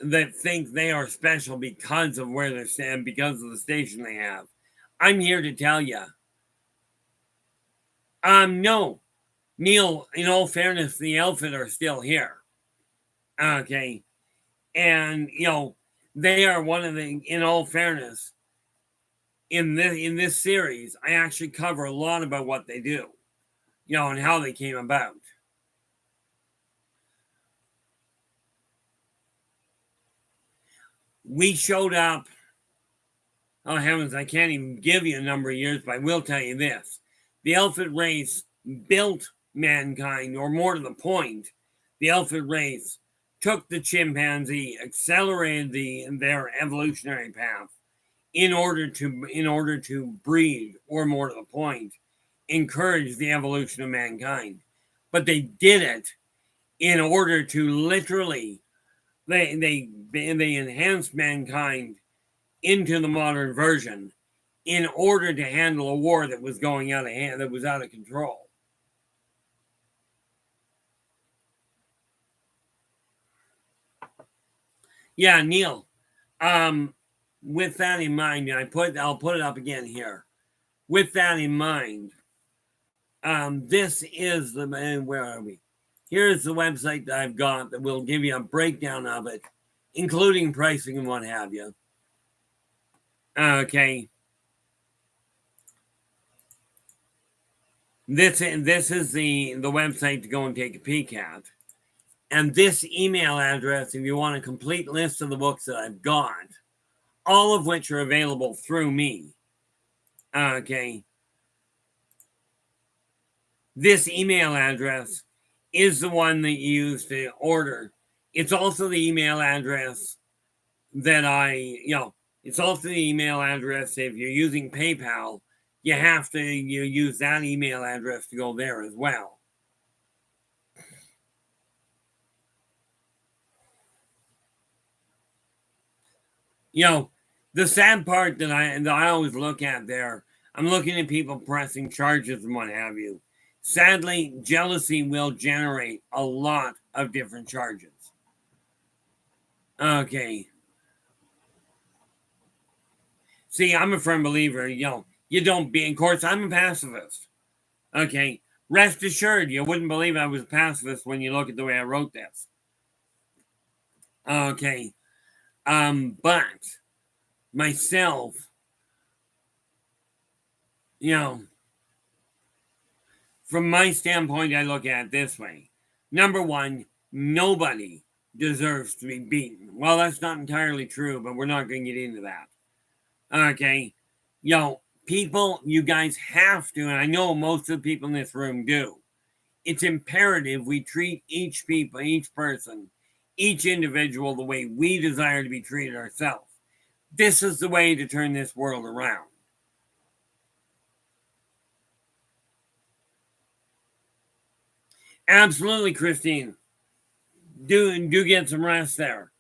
they are special because of where they're standing, because of the station they have. I'm here to tell you. No, Neil, in all fairness, the Elfid are still here. Okay. And, they are one of the, in all fairness, in this series, I actually cover a lot about what they do, and how they came about. We showed up, oh heavens, I can't even give you a number of years, but I will tell you this. The Elfid race built mankind, or more to the point, the Elfid race took the chimpanzee, accelerated their evolutionary path in order to breed, or more to the point, encourage the evolution of mankind. But they did it in order to literally they enhanced mankind into the modern version in order to handle a war that was going out of hand, that was out of control. Yeah, Neil. With that in mind, and I'll put it up again here. With that in mind, this is where are we? Here's the website that I've got that will give you a breakdown of it, including pricing and what have you. Okay. This is the website to go and take a peek at. And this email address, if you want a complete list of the books that I've got, all of which are available through me. Okay. This email address is the one that you use to order. It's also the email address that it's also the email address if you're using PayPal, you have to use that email address to go there as well. The sad part that I always look at there, I'm looking at people pressing charges and what have you. Sadly, jealousy will generate a lot of different charges. Okay. See, I'm a firm believer, you don't be, of course, I'm a pacifist. Okay. Rest assured, you wouldn't believe I was a pacifist when you look at the way I wrote this. Okay. But myself, from my standpoint, I look at it this way. Number one, nobody deserves to be beaten. Well, that's not entirely true, but we're not going to get into that. Okay. People, you guys have to, and I know most of the people in this room do. It's imperative we treat each person, each individual the way we desire to be treated ourselves. This is the way to turn this world around. Absolutely, Christine. Do get some rest there.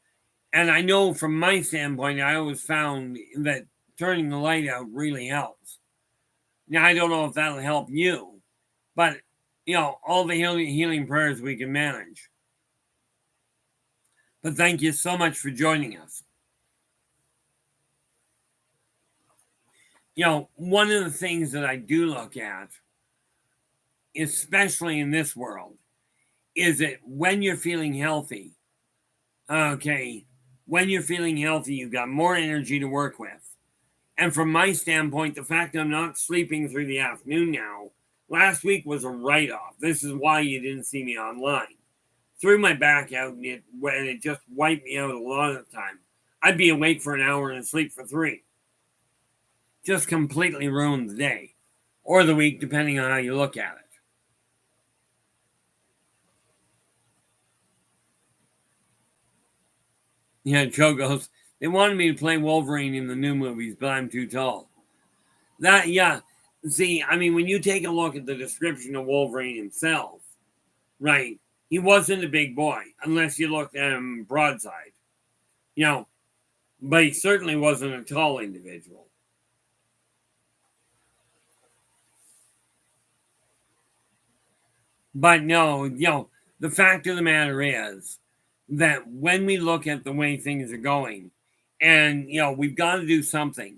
And I know from my standpoint, I always found that turning the light out really helps. Now, I don't know if that'll help you, but, all the healing prayers we can manage. But thank you so much for joining us. One of the things that I do look at, especially in this world, is that when you're feeling healthy, when you're feeling healthy, you've got more energy to work with. And from my standpoint, the fact that I'm not sleeping through the afternoon now, last week was a write-off. This is why you didn't see me online. Threw my back out, and it just wiped me out a lot of the time. I'd be awake for an hour and asleep for 3. Just completely ruined the day. Or the week, depending on how you look at it. Yeah, Joe goes, they wanted me to play Wolverine in the new movies, but I'm too tall. See, I mean, when you take a look at the description of Wolverine himself, right, he wasn't a big boy, unless you looked at him broadside. But he certainly wasn't a tall individual. But no, the fact of the matter is that when we look at the way things are going, and, we've got to do something.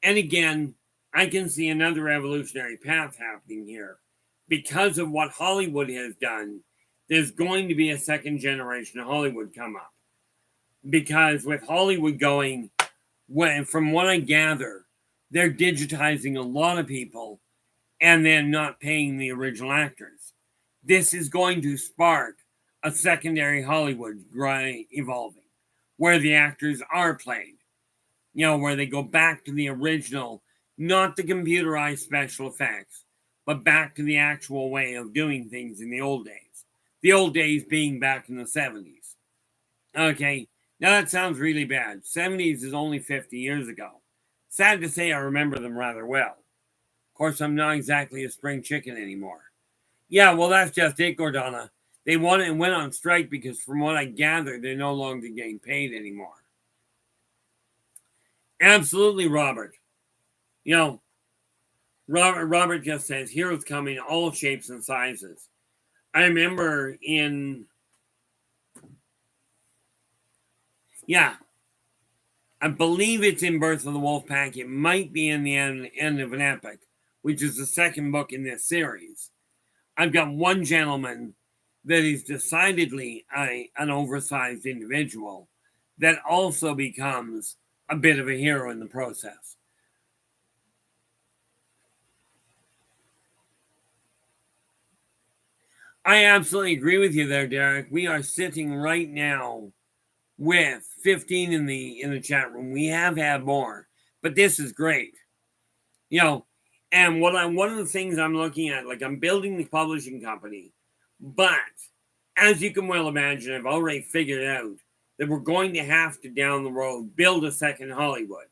And again, I can see another evolutionary path happening here. Because of what Hollywood has done, there's going to be a second generation of Hollywood come up. Because with Hollywood going, from what I gather, they're digitizing a lot of people and then not paying the original actors. This is going to spark a secondary Hollywood evolving, where the actors are played. Where they go back to the original, not the computerized special effects, but back to the actual way of doing things in the old days. The old days being back in the 70s. Okay, now that sounds really bad. 70s is only 50 years ago. Sad to say I remember them rather well. Of course, I'm not exactly a spring chicken anymore. Yeah, well, that's just it, Gordana. They went on strike because, from what I gather, they're no longer getting paid anymore. Absolutely, Robert. Robert just says, heroes come in all shapes and sizes. I remember I believe it's in Birth of the Wolf Pack. It might be in the end of an Epic, which is the second book in this series. I've got one gentleman that is decidedly an oversized individual that also becomes a bit of a hero in the process. I absolutely agree with you there, Derek. We are sitting right now with 15 in the chat room. We have had more, but this is great. And one of the things I'm looking at, like, I'm building the publishing company, but as you can well imagine, I've already figured out that we're going to have to, down the road, build a second Hollywood.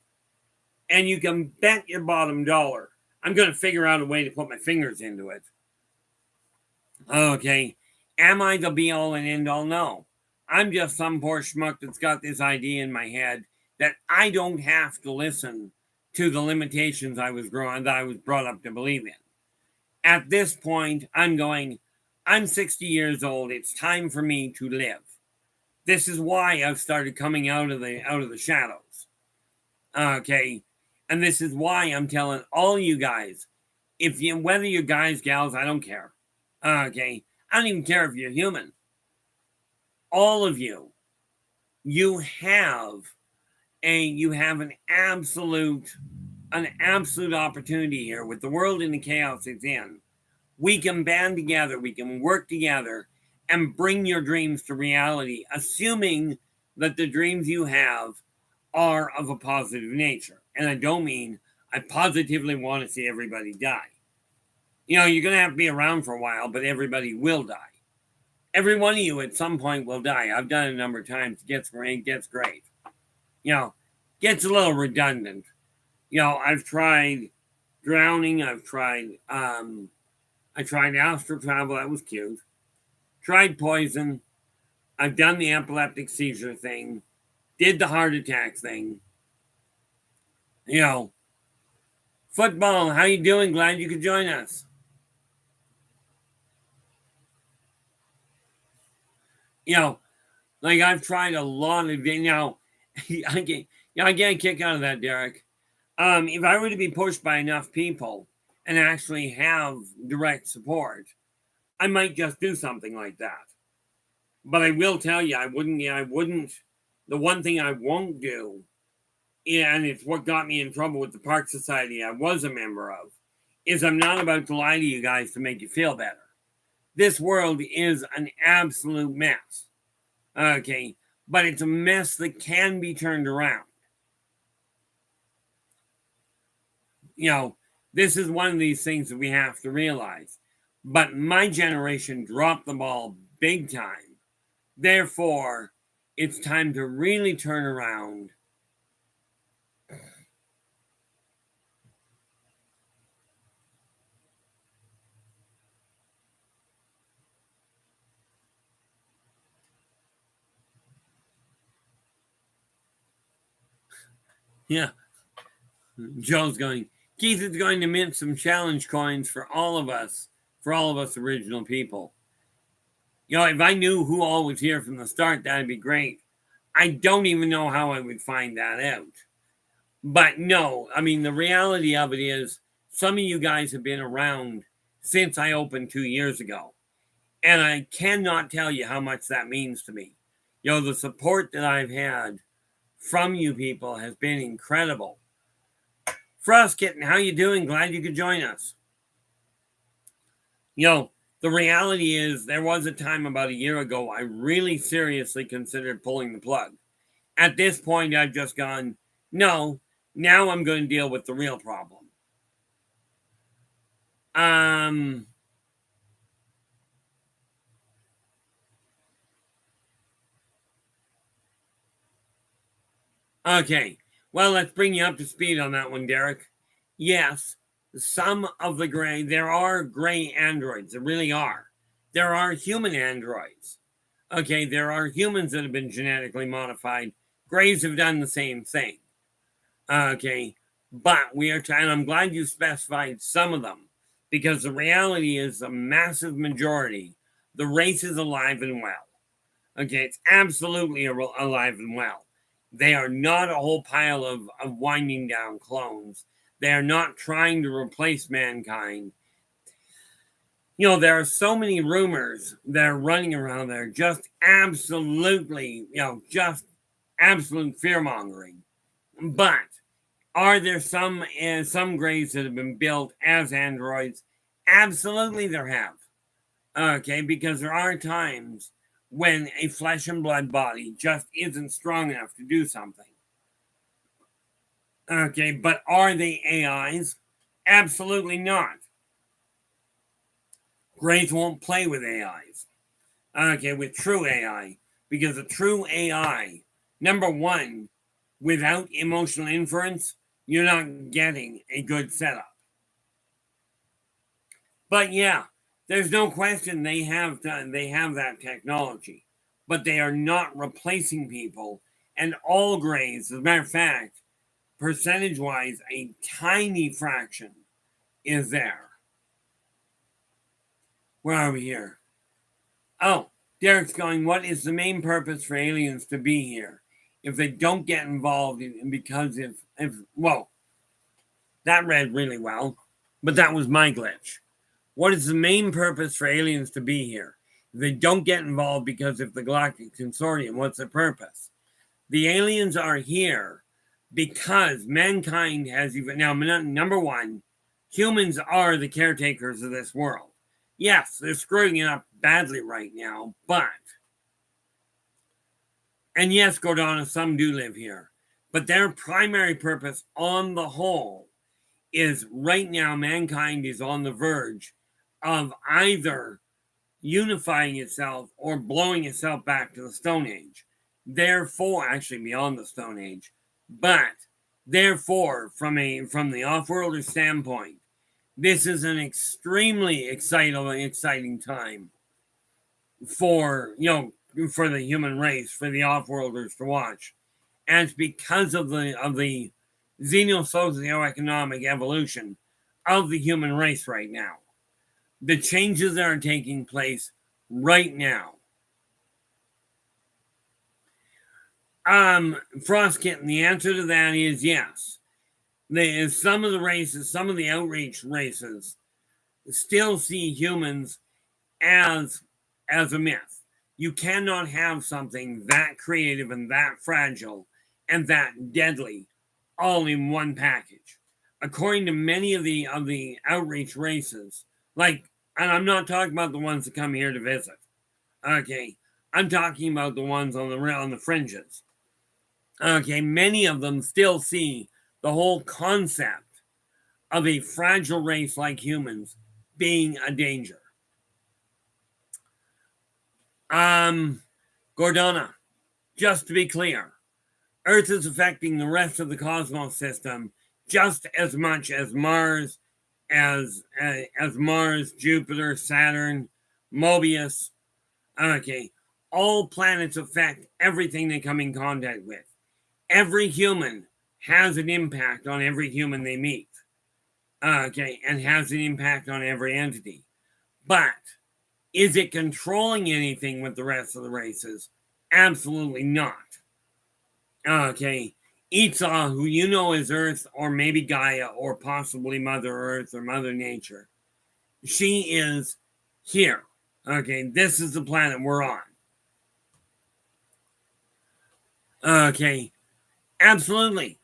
And you can bet your bottom dollar I'm going to figure out a way to put my fingers into it. Okay. Am I the be-all and end-all? No. I'm just some poor schmuck that's got this idea in my head that I don't have to listen to the limitations that I was brought up to believe in. At this point, I'm 60 years old. It's time for me to live. This is why I've started coming out of the shadows. Okay. And this is why I'm telling all you guys, whether you're guys, gals, I don't care. Okay. I don't even care if you're human. All of you have an absolute opportunity here with the world in the chaos it's in. We can band together, we can work together and bring your dreams to reality, assuming that the dreams you have are of a positive nature. And I don't mean I positively want to see everybody die. You're going to have to be around for a while, but everybody will die. Every one of you at some point will die. I've done it a number of times. It gets great. Gets a little redundant. I've tried drowning. I tried astral travel. That was cute. Tried poison. I've done the epileptic seizure thing. Did the heart attack thing. Football, how you doing? Glad you could join us. Like I've tried a lot of now. I get a kick out of that, Derek. If I were to be pushed by enough people and actually have direct support, I might just do something like that. But I will tell you, I wouldn't. The one thing I won't do, and it's what got me in trouble with the Park Society I was a member of, is I'm not about to lie to you guys to make you feel better. This world is an absolute mess. Okay, but it's a mess that can be turned around. This is one of these things that we have to realize. But my generation dropped the ball big time. Therefore, it's time to really turn around. Yeah. Joe's going, Keith is going to mint some challenge coins for all of us original people. If I knew who all was here from the start, that'd be great. I don't even know how I would find that out. But no, I mean, the reality of it is some of you guys have been around since I opened 2 years ago. And I cannot tell you how much that means to me. The support that I've had from you people has been incredible. Frost Kitten, how you doing? Glad you could join us. The reality is there was a time about a year ago I really seriously considered pulling the plug. At this point, I've just gone, no, now I'm going to deal with the real problem. Okay, well, let's bring you up to speed on that one, Derek. Yes, some of the gray, there are gray androids. There really are. There are human androids. Okay, there are humans that have been genetically modified. Grays have done the same thing. Okay, but we are trying, I'm glad you specified some of them, because the reality is a massive majority, the race is alive and well. Okay, it's absolutely alive and well. They are not a whole pile of winding down clones. They are not trying to replace mankind. There are so many rumors that are running around there, just absolutely, just absolute fear-mongering. But are there some grays that have been built as androids? Absolutely there have. Okay, because there are times when a flesh and blood body just isn't strong enough to do something. Okay, but are they AIs? Absolutely not. Grays won't play with AIs. Okay, with true AI. Because a true AI, number one, without emotional inference, you're not getting a good setup. But yeah, there's no question they have that technology. But they are not replacing people. And all grays, as a matter of fact, percentage-wise, a tiny fraction is there. Where are we here? Oh, Derek's going, what is the main purpose for aliens to be here? If they don't get involved, because well, that read really well, but that was my glitch. What is the main purpose for aliens to be here? If they don't get involved because of the Galactic Consortium, what's the purpose? The aliens are here because mankind has even now, number one, humans are the caretakers of this world. Yes, they're screwing it up badly right now, but and yes, Gordana, some do live here, but their primary purpose on the whole is right now mankind is on the verge of either unifying itself or blowing itself back to the Stone Age. Therefore, actually beyond the Stone Age, but therefore, from the off-worlder standpoint, this is an extremely exciting time for for the human race, for the off-worlders to watch, and it's because of the xeno-socioeconomic evolution of the human race right now. The changes that are taking place right now. Frostkitten, the answer to that is yes. Some of the races, some of the outreach races, still see humans as a myth. You cannot have something that creative and that fragile and that deadly all in one package. According to many of the outreach races, like, and I'm not talking about the ones that come here to visit. Okay, I'm talking about the ones on the fringes. Okay, many of them still see the whole concept of a fragile race like humans being a danger. Gordana, just to be clear, Earth is affecting the rest of the cosmos system just as much as Mars, as Mars, Jupiter, Saturn, Mobius. Okay, all planets affect everything they come in contact with. Every human has an impact on every human they meet. Okay, and has an impact on every entity. But is it controlling anything with the rest of the races? Absolutely not. Okay, Esau, who you know is Earth, or maybe Gaia, or possibly Mother Earth or Mother Nature, she is here. Okay, this is the planet we're on. Okay, absolutely.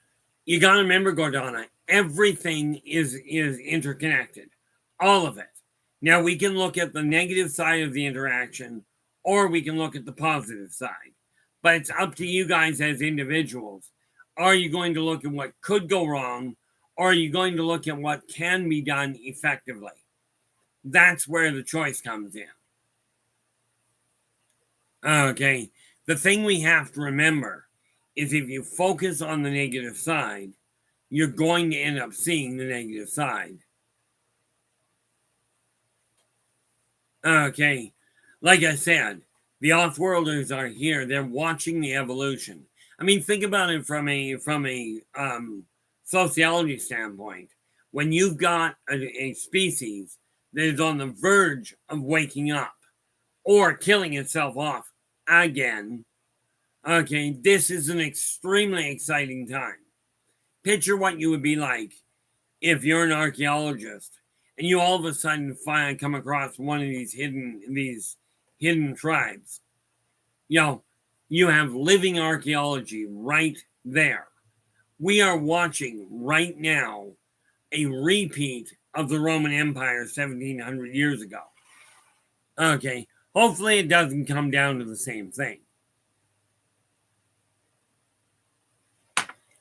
You got to remember, Gordana, everything is interconnected. All of it. Now, we can look at the negative side of the interaction, or we can look at the positive side. But it's up to you guys as individuals. Are you going to look at what could go wrong, or are you going to look at what can be done effectively? That's where the choice comes in. Okay. The thing we have to remember is if you focus on the negative side, you're going to end up seeing the negative side. Okay. Like I said, the off-worlders are here. They're watching the evolution. I mean, think about it from a sociology standpoint. When you've got a species that is on the verge of waking up or killing itself off again, okay, this is an extremely exciting time. Picture what you would be like if you're an archaeologist and you all of a sudden come across one of these hidden tribes. You know, you have living archaeology right there. We are watching right now a repeat of the Roman Empire 1700 years ago. Okay, hopefully it doesn't come down to the same thing.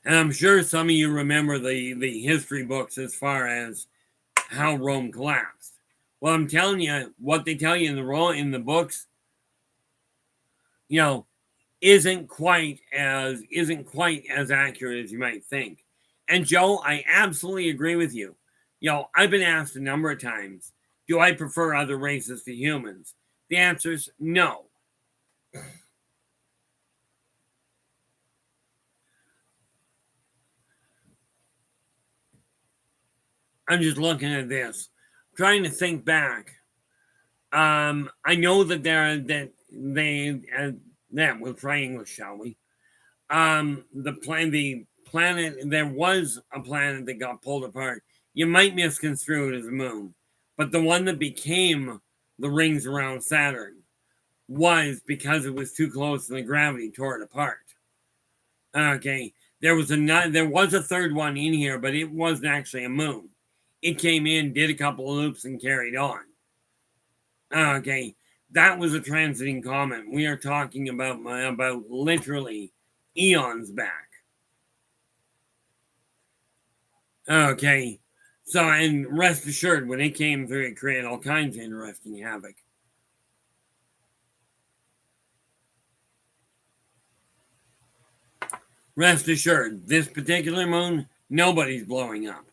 And I'm sure some of you remember the history books as far as how Rome collapsed. Well, I'm telling you, what they tell you in the books, you know, isn't quite as accurate as you might think. And Joe, I absolutely agree with you. You know, I've been asked a number of times, do I prefer other races to humans? The answer is no. I'm just looking at this, trying to think back. I know that we'll try English, shall we? The planet, there was a planet that got pulled apart. You might misconstrue it as a moon, but the one that became the rings around Saturn was because it was too close and the gravity tore it apart. Okay, there was a third one in here, but it wasn't actually a moon. It came in, did a couple of loops, and carried on. Okay, that was a transiting comet. We are talking about literally eons back. Okay, so and rest assured, when it came through, it created all kinds of interesting havoc. Rest assured, this particular moon, nobody's blowing up.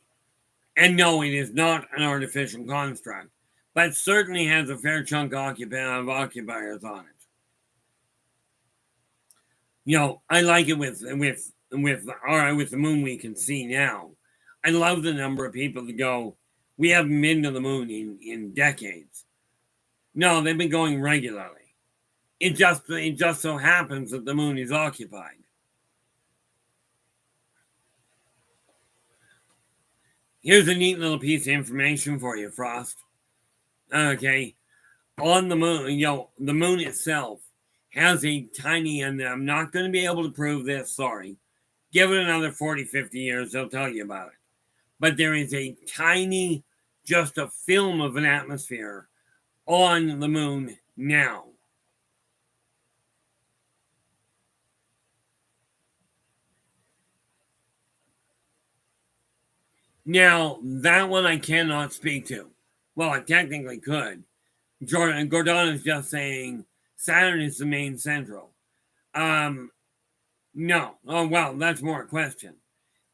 And no, it is not an artificial construct, but certainly has a fair chunk of occupiers on it. You know, I like it with the moon we can see now. I love the number of people that go, we haven't been to the moon in decades. No, they've been going regularly. It just so happens that the moon is occupied. Here's a neat little piece of information for you, Frost. Okay. On the moon, the moon itself has a tiny, and I'm not going to be able to prove this, sorry. Give it another 40, 50 years, they'll tell you about it. But there is a tiny, just a film of an atmosphere on the moon now. Now, that one I cannot speak to. Well, I technically could. Gordon is just saying Saturn is the main central. No. Oh, well, that's more a question.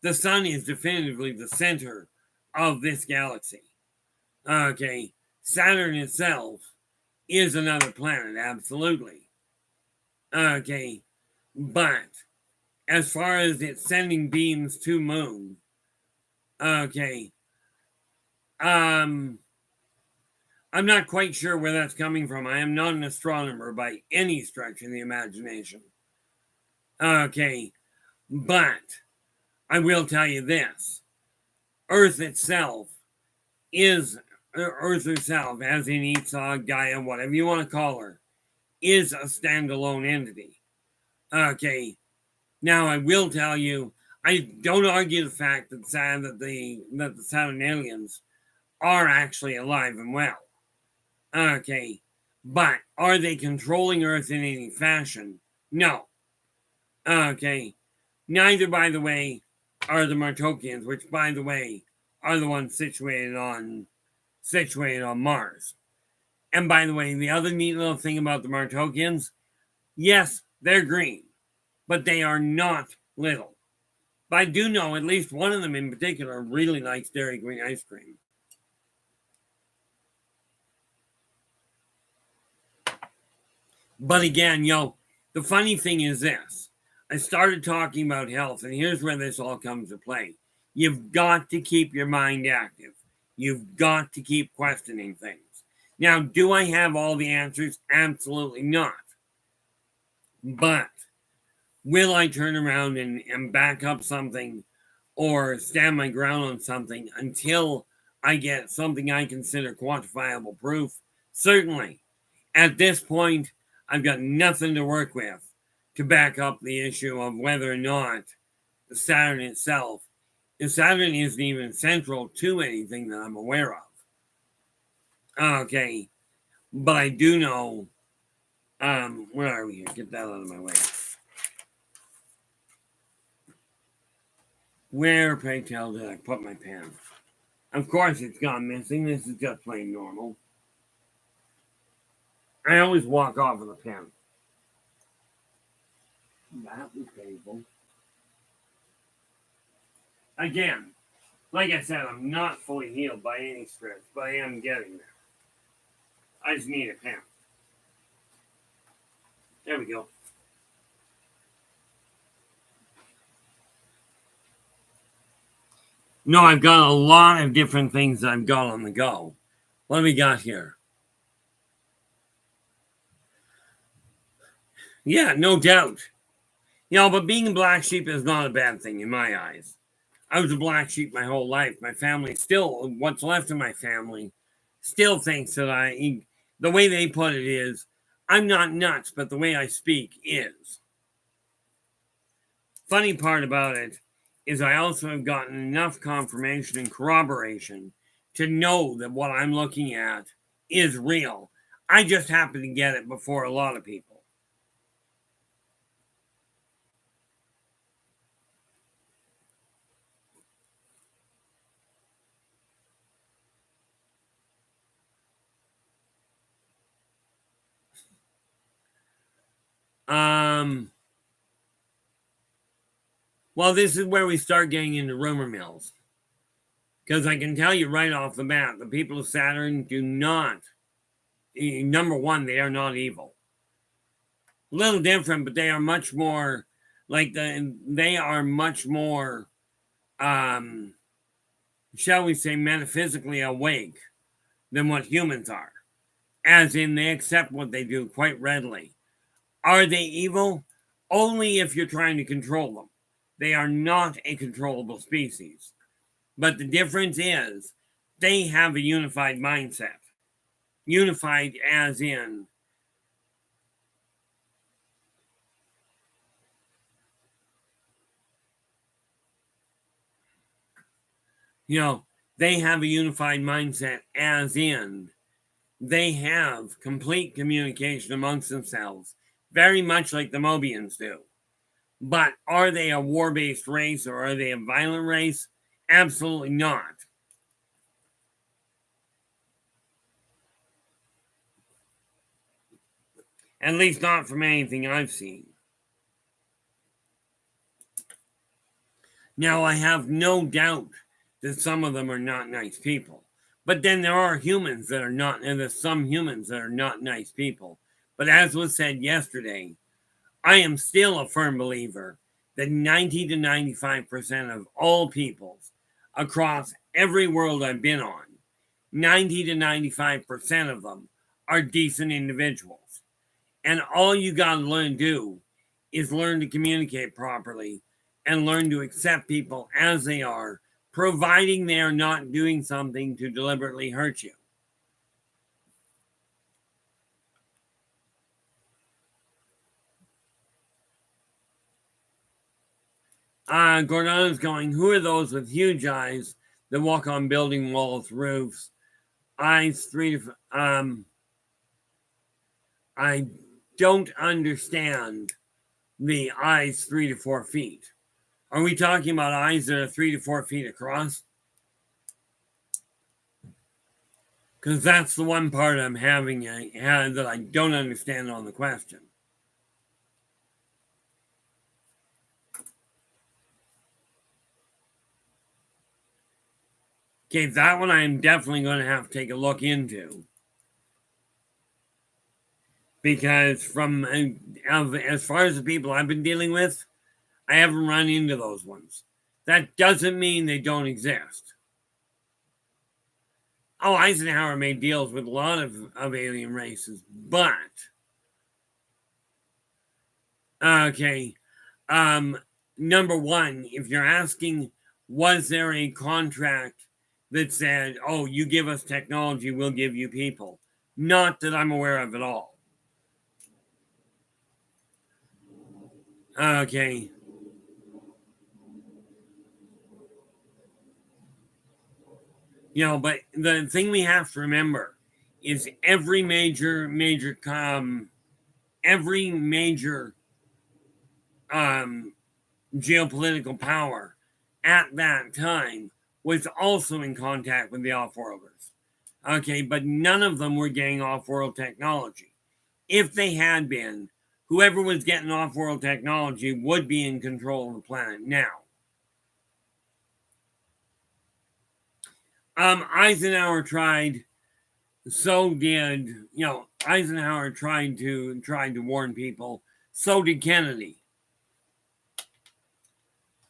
The sun is definitively the center of this galaxy. Okay. Saturn itself is another planet, absolutely. Okay. But as far as it sending beams to moon, okay. I'm not quite sure where that's coming from. I am not an astronomer by any stretch of the imagination. Okay. But I will tell you this. Earth itself, as in Esau, Gaia, whatever you want to call her, is a standalone entity. Okay. Now I will tell you, I don't argue the fact that the Saturn aliens are actually alive and well. Okay. But are they controlling Earth in any fashion? No. Okay. Neither, by the way, are the Martokians, which, by the way, are the ones situated on Mars. And by the way, the other neat little thing about the Martokians, yes, they're green, but they are not little. But I do know at least one of them in particular really likes Dairy Queen ice cream. But again, the funny thing is this. I started talking about health, and here's where this all comes to play. You've got to keep your mind active. You've got to keep questioning things. Now, do I have all the answers? Absolutely not. But will I turn around and back up something or stand my ground on something until I get something I consider quantifiable proof? Certainly. At this point, I've got nothing to work with to back up the issue of whether or not Saturn itself, if Saturn isn't even central to anything that I'm aware of. Okay, but I do know, where are we here? Get that out of my way. Where, pray tell, did I put my pen? Of course it's gone missing. This is just plain normal. I always walk off with a pen. That was painful. Again, like I said, I'm not fully healed by any stretch, but I am getting there. I just need a pen. There we go. No, I've got a lot of different things that I've got on the go. What do we got here? Yeah, no doubt. But being a black sheep is not a bad thing in my eyes. I was a black sheep my whole life. My family still, what's left of my family, still thinks that the way they put it is, I'm not nuts, but the way I speak is. Funny part about it is I also have gotten enough confirmation and corroboration to know that what I'm looking at is real. I just happen to get it before a lot of people. Well, this is where we start getting into rumor mills. Because I can tell you right off the bat, the people of Saturn do not, number one, they are not evil. A little different, but they are much more, they are much more, shall we say, metaphysically awake than what humans are. As in, they accept what they do quite readily. Are they evil? Only if you're trying to control them. They are not a controllable species. But the difference is they have a unified mindset. Unified as in they have a unified mindset as in they have complete communication amongst themselves, very much like the Mobians do. But are they a war-based race or are they a violent race? Absolutely not. At least not from anything I've seen. Now, I have no doubt that some of them are not nice people. But then there are humans that are not, and there's some humans that are not nice people. But as was said yesterday, I am still a firm believer that 90 to 95% of all peoples across every world I've been on, 90 to 95% of them are decent individuals. And all you got to learn to do is learn to communicate properly and learn to accept people as they are, providing they are not doing something to deliberately hurt you. Gordana's going, who are those with huge eyes that walk on building walls, roofs, eyes 3 to I don't understand the eyes 3 to 4 feet. Are we talking about eyes that are 3 to 4 feet across? Because that's the one part I'm having that I don't understand on the question. Okay, that one I'm definitely going to have to take a look into. Because from as far as the people I've been dealing with, I haven't run into those ones. That doesn't mean they don't exist. Oh, Eisenhower made deals with a lot of alien races, but okay. Number one, if you're asking, was there a contract that said, oh, you give us technology, we'll give you people? Not that I'm aware of at all. Okay. But the thing we have to remember is every major geopolitical power at that time was also in contact with the off-worlders. Okay, but none of them were getting off-world technology. If they had been, whoever was getting off-world technology would be in control of the planet now. Eisenhower tried. So did Eisenhower tried to warn people. So did Kennedy.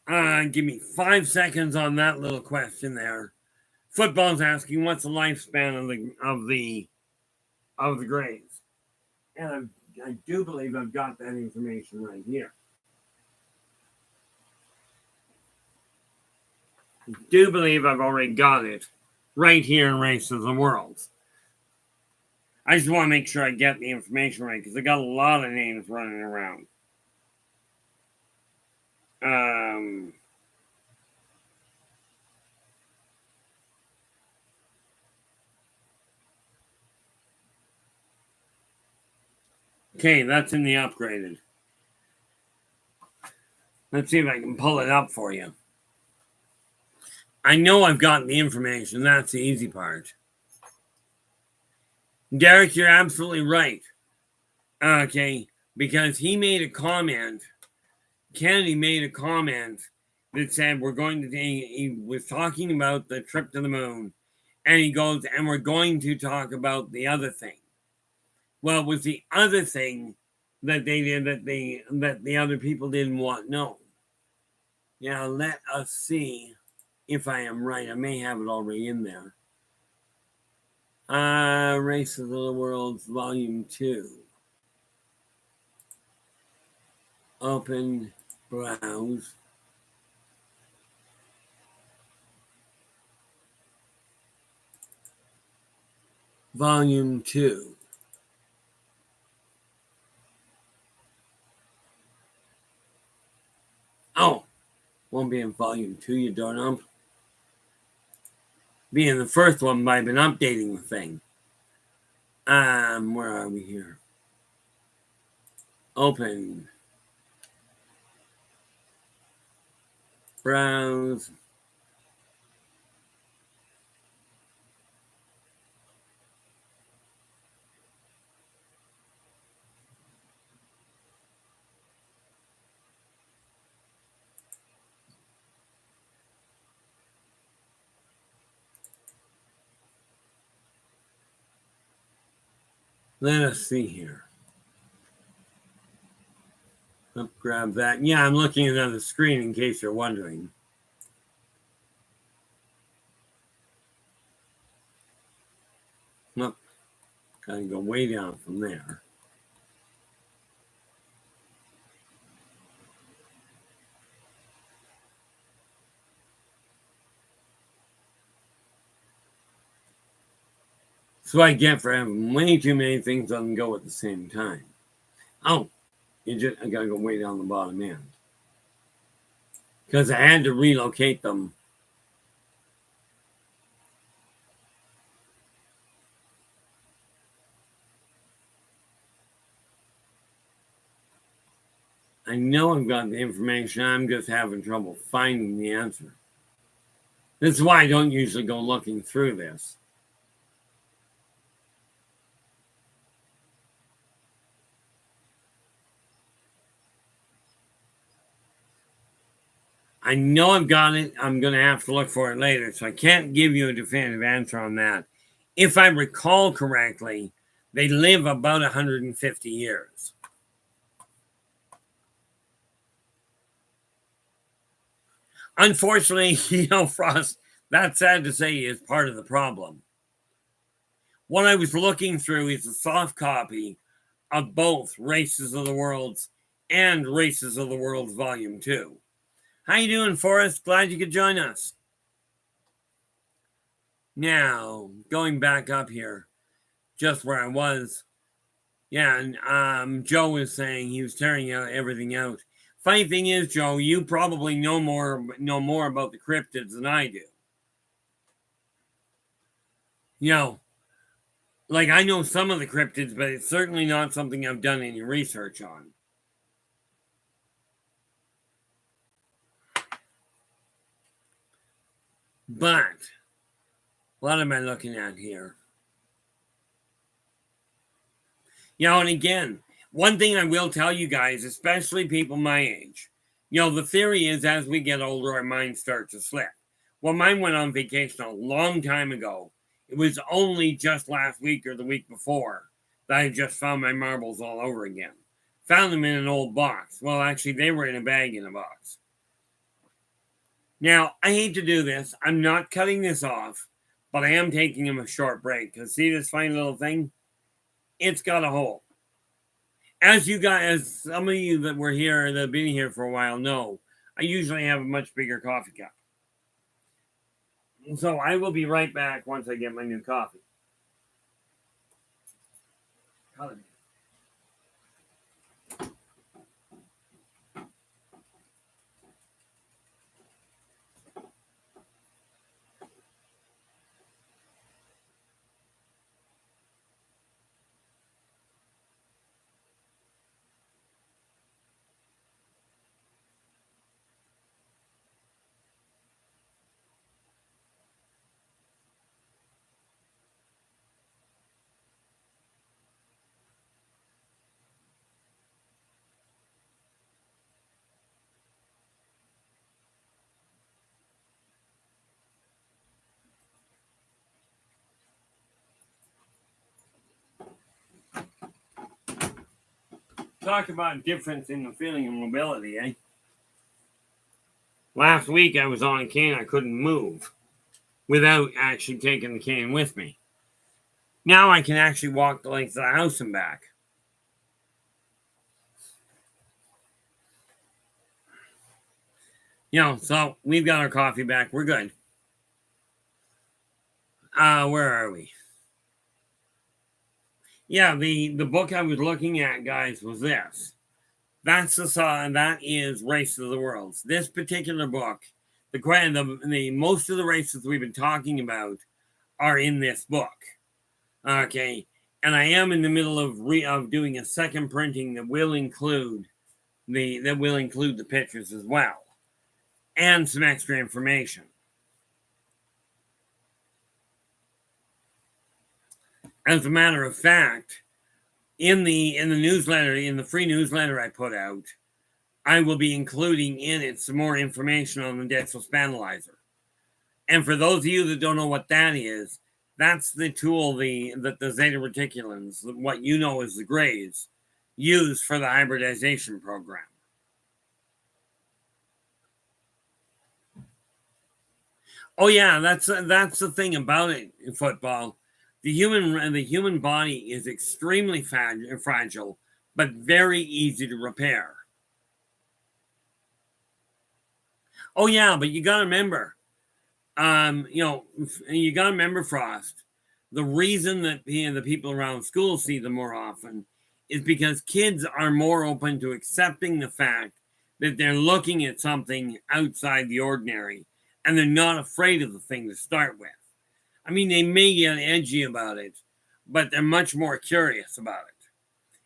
Give me 5 seconds on that little question there. Football's asking what's the lifespan of the graves, and I do believe I've got that information right here. I do believe I've already got it right here in Race of the Worlds. I just want to make sure I get the information right because I got a lot of names running around. Okay, that's in the upgraded. Let's see if I can pull it up for you. I know I've gotten the information. That's the easy part. Derek, you're absolutely right. Okay, because he made a comment. Kennedy made a comment that said he was talking about the trip to the moon, and he goes, and we're going to talk about the other thing. Well, it was the other thing that they did that the other people didn't want known. Now let us see if I am right. I may have it already in there. Race of the Worlds, Volume 2. Open, browse. Volume 2. Oh, won't be in Volume 2, you don't. Be in the first one, but I've been updating the thing. Where are we here? Open. Browse. Let us see here. Let's grab that. Yeah, I'm looking at another screen in case you're wondering. Nope. Gotta go way down from there. That's what I get for having way too many things on the go at the same time. Oh, I gotta go way down the bottom end. Because I had to relocate them. I know I've got the information, I'm just having trouble finding the answer. This is why I don't usually go looking through this. I know I've got it. I'm going to have to look for it later, so I can't give you a definitive answer on that. If I recall correctly, they live about 150 years. Unfortunately, Frost, that's sad to say, is part of the problem. What I was looking through is a soft copy of both Races of the Worlds and Races of the Worlds Volume 2. How you doing, Forrest? Glad you could join us. Now, going back up here, just where I was. Yeah, and Joe was saying he was tearing everything out. Funny thing is, Joe, you probably know more about the cryptids than I do. Like I know some of the cryptids, but it's certainly not something I've done any research on. But what am I looking at here? And again, one thing I will tell you guys, especially people my age, the theory is as we get older, our minds start to slip. Well, mine went on vacation a long time ago. It was only just last week or the week before that I just found my marbles all over again. Found them in an old box. Well, actually, they were in a bag in a box. Now, I hate to do this. I'm not cutting this off, but I am taking him a short break. Because see this fine little thing? It's got a hole. As you guys, as some of you that were here, that have been here for a while know, I usually have a much bigger coffee cup. So I will be right back once I get my new coffee. Talk about difference in the feeling of mobility, eh? Last week I was on a cane, I couldn't move without actually taking the cane with me. Now I can actually walk the length of the house and back. So we've got our coffee back. We're good. Where are we? Yeah, the book I was looking at, guys, was this. That's the song. That is Race of the Worlds. This particular book, the most of the races we've been talking about are in this book. Okay, and I am in the middle of doing a second printing that will include the pictures as well, and some extra information. As a matter of fact, in the newsletter, in the free newsletter I put out, I will be including in it some more information on the Dexel Spanalizer. And for those of you that don't know what that is, that's the tool that the Zeta Reticulans, what you know as the Greys, use for the hybridization program. Oh yeah, that's the thing about it in football. The human body is extremely fragile, but very easy to repair. Oh yeah, but you got to remember, you got to remember, Frost. The reason that the people around school see them more often is because kids are more open to accepting the fact that they're looking at something outside the ordinary, and they're not afraid of the thing to start with. I mean, they may get edgy about it, but they're much more curious about it.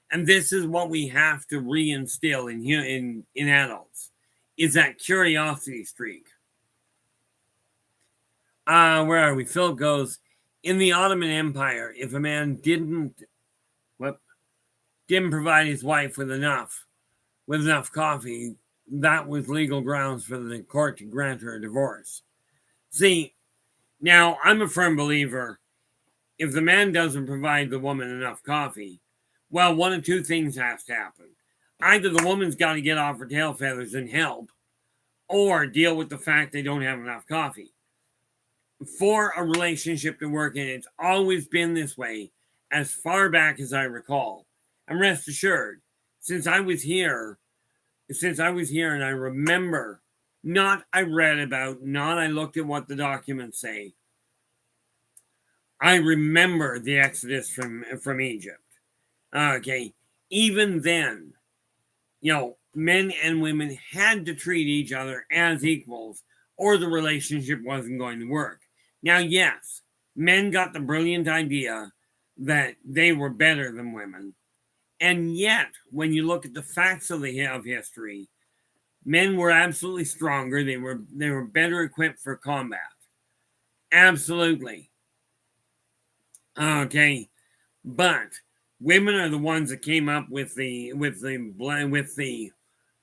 And this is what we have to reinstill in adults, is that curiosity streak. Where are we? Philip goes, in the Ottoman Empire, if a man didn't provide his wife with enough coffee, that was legal grounds for the court to grant her a divorce. See, now I'm a firm believer, if the man doesn't provide the woman enough coffee, well, one of two things has to happen. Either the woman's got to get off her tail feathers and help, or deal with the fact they don't have enough coffee. For a relationship to work, and it's always been this way as far back as I recall. And rest assured, since I was here and I remember, not I read about, not I looked at what the documents say, I remember the exodus from Egypt. Okay, even then, men and women had to treat each other as equals, or the relationship wasn't going to work. Now, yes, men got the brilliant idea that they were better than women. And yet, when you look at the facts of history, men were absolutely stronger. They were better equipped for combat. Absolutely. Okay, but women are the ones that came up with the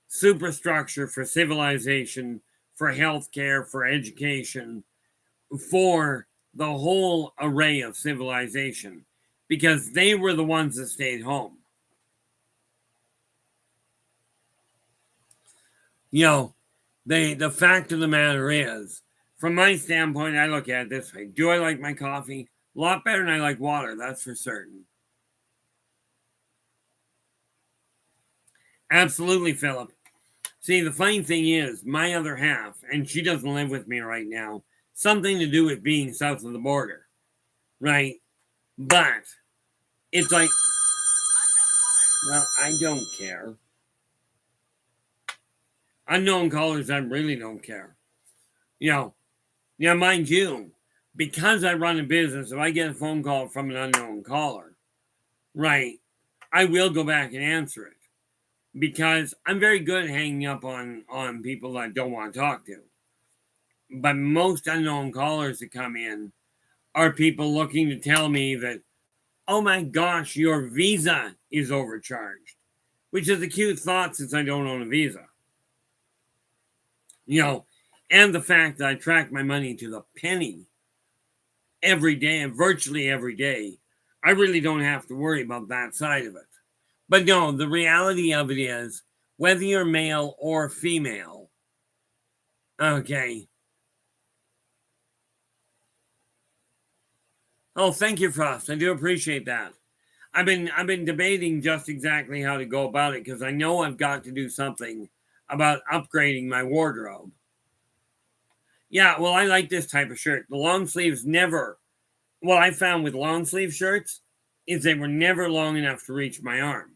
superstructure for civilization, for healthcare, for education, for the whole array of civilization, because they were the ones that stayed home. The fact of the matter is, from my standpoint, I look at it this way. Do I like my coffee? A lot better than I like water, that's for certain. Absolutely, Philip. See, the funny thing is, my other half, and she doesn't live with me right now, something to do with being south of the border, right? But it's like, well, I don't care. Unknown callers, I really don't care. Mind you, because I run a business, if I get a phone call from an unknown caller, right, I will go back and answer it, because I'm very good at hanging up on people that I don't want to talk to. But most unknown callers that come in are people looking to tell me that, oh my gosh, your visa is overcharged, which is a cute thought since I don't own a visa. And the fact that I track my money to the penny every day, and virtually every day, I really don't have to worry about that side of it. But no, the reality of it is, whether you're male or female, okay. Oh, thank you, Frost. I do appreciate that. I've been debating just exactly how to go about it, because I know I've got to do something about upgrading my wardrobe. Yeah, well, I like this type of shirt. The long sleeves never. What I found with long sleeve shirts, is they were never long enough to reach my arm.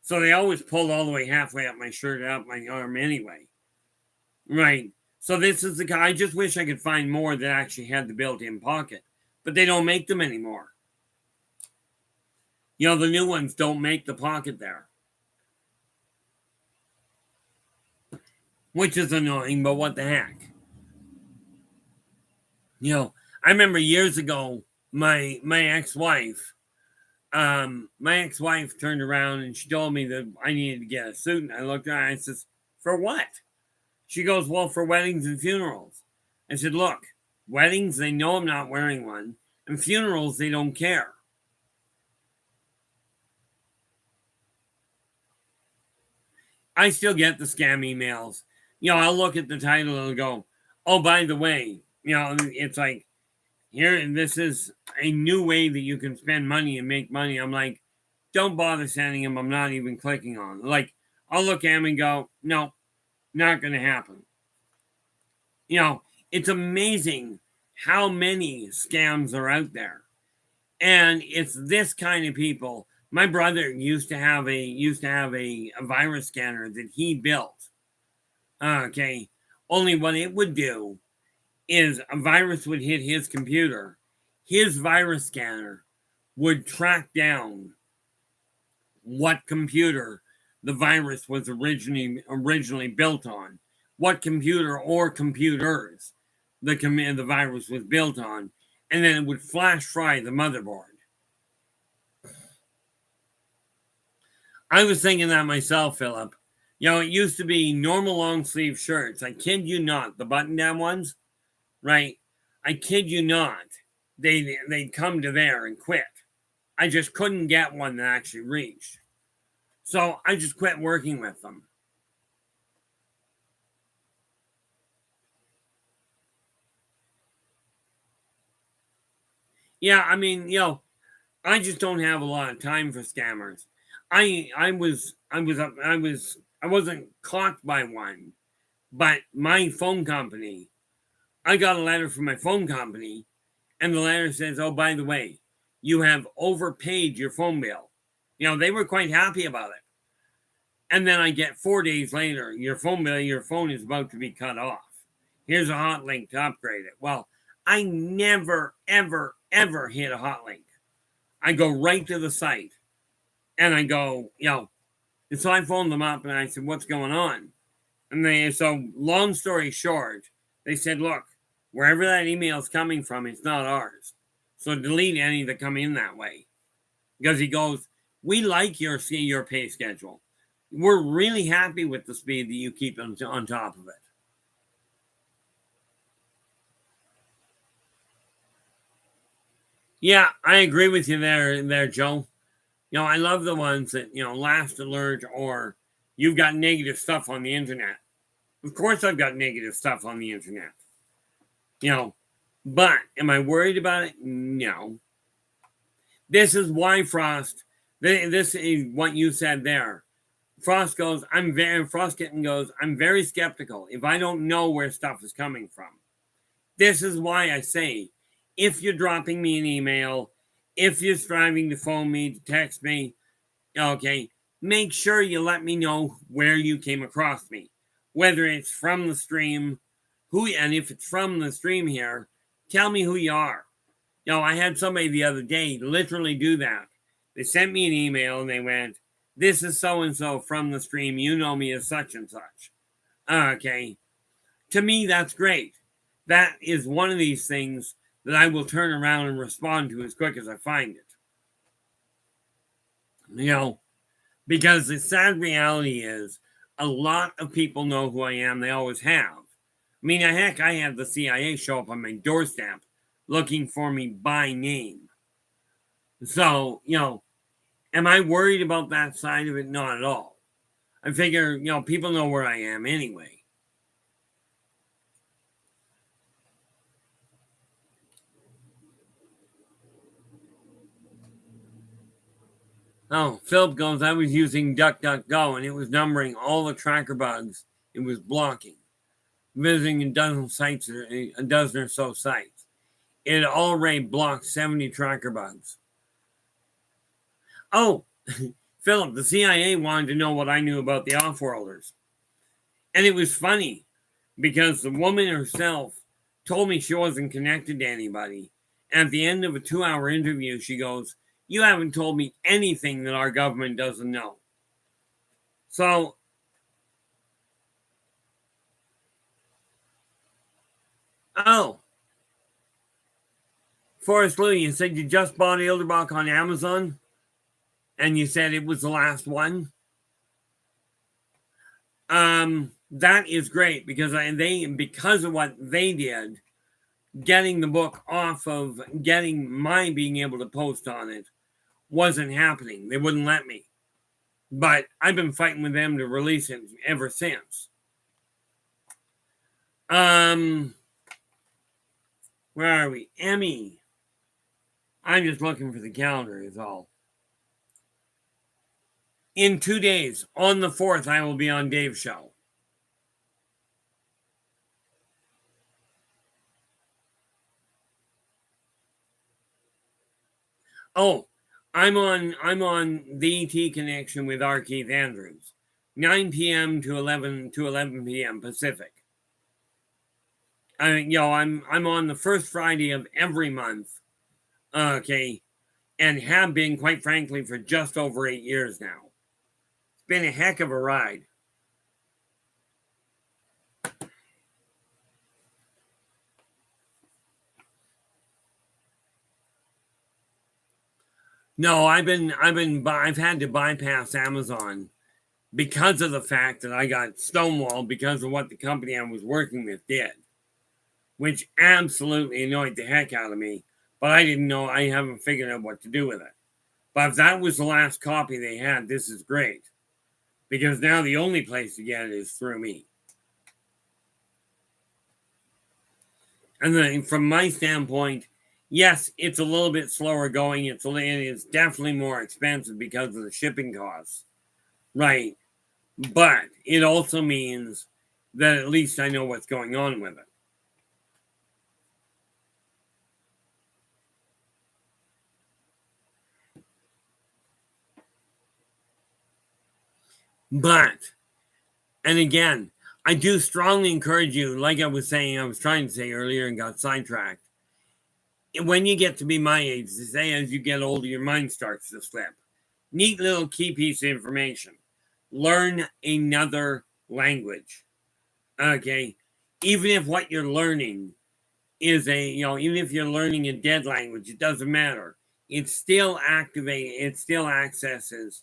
So they always pulled all the way halfway up my shirt and up my arm anyway. Right. So this is the guy. I just wish I could find more that actually had the built-in pocket. But they don't make them anymore. You know, the new ones don't make the pocket there. Which is annoying, but what the heck. You know, I remember years ago, my ex-wife turned around and she told me that I needed to get a suit. And I looked at her and I said, for what? She goes, well, for weddings and funerals. I said, look, weddings, they know I'm not wearing one. And funerals, they don't care. I still get the scam emails. You know, I'll look at the title and go, oh, by the way, you know, it's like, here, this is a new way that you can spend money and make money. I'm like, don't bother sending them. I'm not even clicking on it. Like, I'll look at them and go, no, not going to happen. You know, it's amazing how many scams are out there. And it's this kind of people. My brother used to have a virus scanner that he built. Okay. Only what it would do is a virus would hit his computer. His virus scanner would track down what computer the virus was originally built on, what computer or computers the virus was built on, and then it would flash fry the motherboard. I was thinking that myself, Philip. You know, it used to be normal long sleeve shirts. I kid you not, the button down ones, right? I kid you not, they'd come to there and quit. I just couldn't get one that actually reached. So I just quit working with them. Yeah, I mean, you know, I just don't have a lot of time for scammers. I wasn't caught by one, but my phone company, I got a letter from my phone company, and the letter says, oh, by the way, you have overpaid your phone bill. You know, they were quite happy about it. And then I get 4 days later, your phone is about to be cut off. Here's a hot link to upgrade it. Well, I never, ever, ever hit a hot link. I go right to the site and I go, you know, and so I phoned them up and I said, what's going on? And so long story short, they said, look, wherever that email is coming from, it's not ours. So delete any that come in that way. Because he goes, we like your pay schedule. We're really happy with the speed that you keep on top of it. Yeah, I agree with you there, Joe. You know, I love the ones that, you know, last alert or you've got negative stuff on the internet. Of course I've got negative stuff on the internet. You know, but am I worried about it? No. This is why Frost, this is what you said there. Frostkitten goes, I'm very skeptical if I don't know where stuff is coming from. This is why I say, if you're dropping me an email, if you're striving to phone me, to text me, okay, make sure you let me know where you came across me. Whether it's from the stream, and if it's from the stream here, tell me who you are. You know, I had somebody the other day literally do that. They sent me an email and they went, this is so-and-so from the stream. You know me as such and such. Okay. To me, that's great. That is one of these things that I will turn around and respond to as quick as I find it. You know, because the sad reality is a lot of people know who I am. They always have. I mean, heck, I had the CIA show up on my doorstep looking for me by name. So, you know, am I worried about that side of it? Not at all. I figure, you know, people know where I am anyway. Oh, Philip goes, I was using DuckDuckGo and it was numbering all the tracker bugs it was blocking. Visiting a dozen or so sites. It already blocked 70 tracker bugs. Oh, Philip, the CIA wanted to know what I knew about the off-worlders. And it was funny because the woman herself told me she wasn't connected to anybody. At the end of a 2-hour interview, she goes, "You haven't told me anything that our government doesn't know." So, oh, Forrest Lou, you said you just bought Yldrbac on Amazon? And you said it was the last one? That is great because because of what they did, getting the book off of getting my being able to post on it wasn't happening. They wouldn't let me. But I've been fighting with them to release it ever since. Where are we? Emmy. I'm just looking for the calendar is all. In 2 days, on the 4th, I will be on Dave's show. Oh, I'm on the ET Connection with R. Keith Andrews, 9 p.m. to 11 p.m. Pacific. I'm on the first Friday of every month. Okay, and have been, quite frankly, for just over 8 years now. It's been a heck of a ride. No, I've had to bypass Amazon because of the fact that I got stonewalled because of what the company I was working with did, which absolutely annoyed the heck out of me. But I didn't know, I haven't figured out what to do with it. But if that was the last copy they had, this is great. Because now the only place to get it is through me. And then from my standpoint, yes, it's a little bit slower going. It's definitely more expensive because of the shipping costs. Right. But it also means that at least I know what's going on with it. But, and again, I do strongly encourage you, like I was trying to say earlier and got sidetracked. When you get to be my age, to say as you get older, your mind starts to slip. Neat little key piece of information. Learn another language. Okay. Even if what you're learning is even if you're learning a dead language, it doesn't matter. It still accesses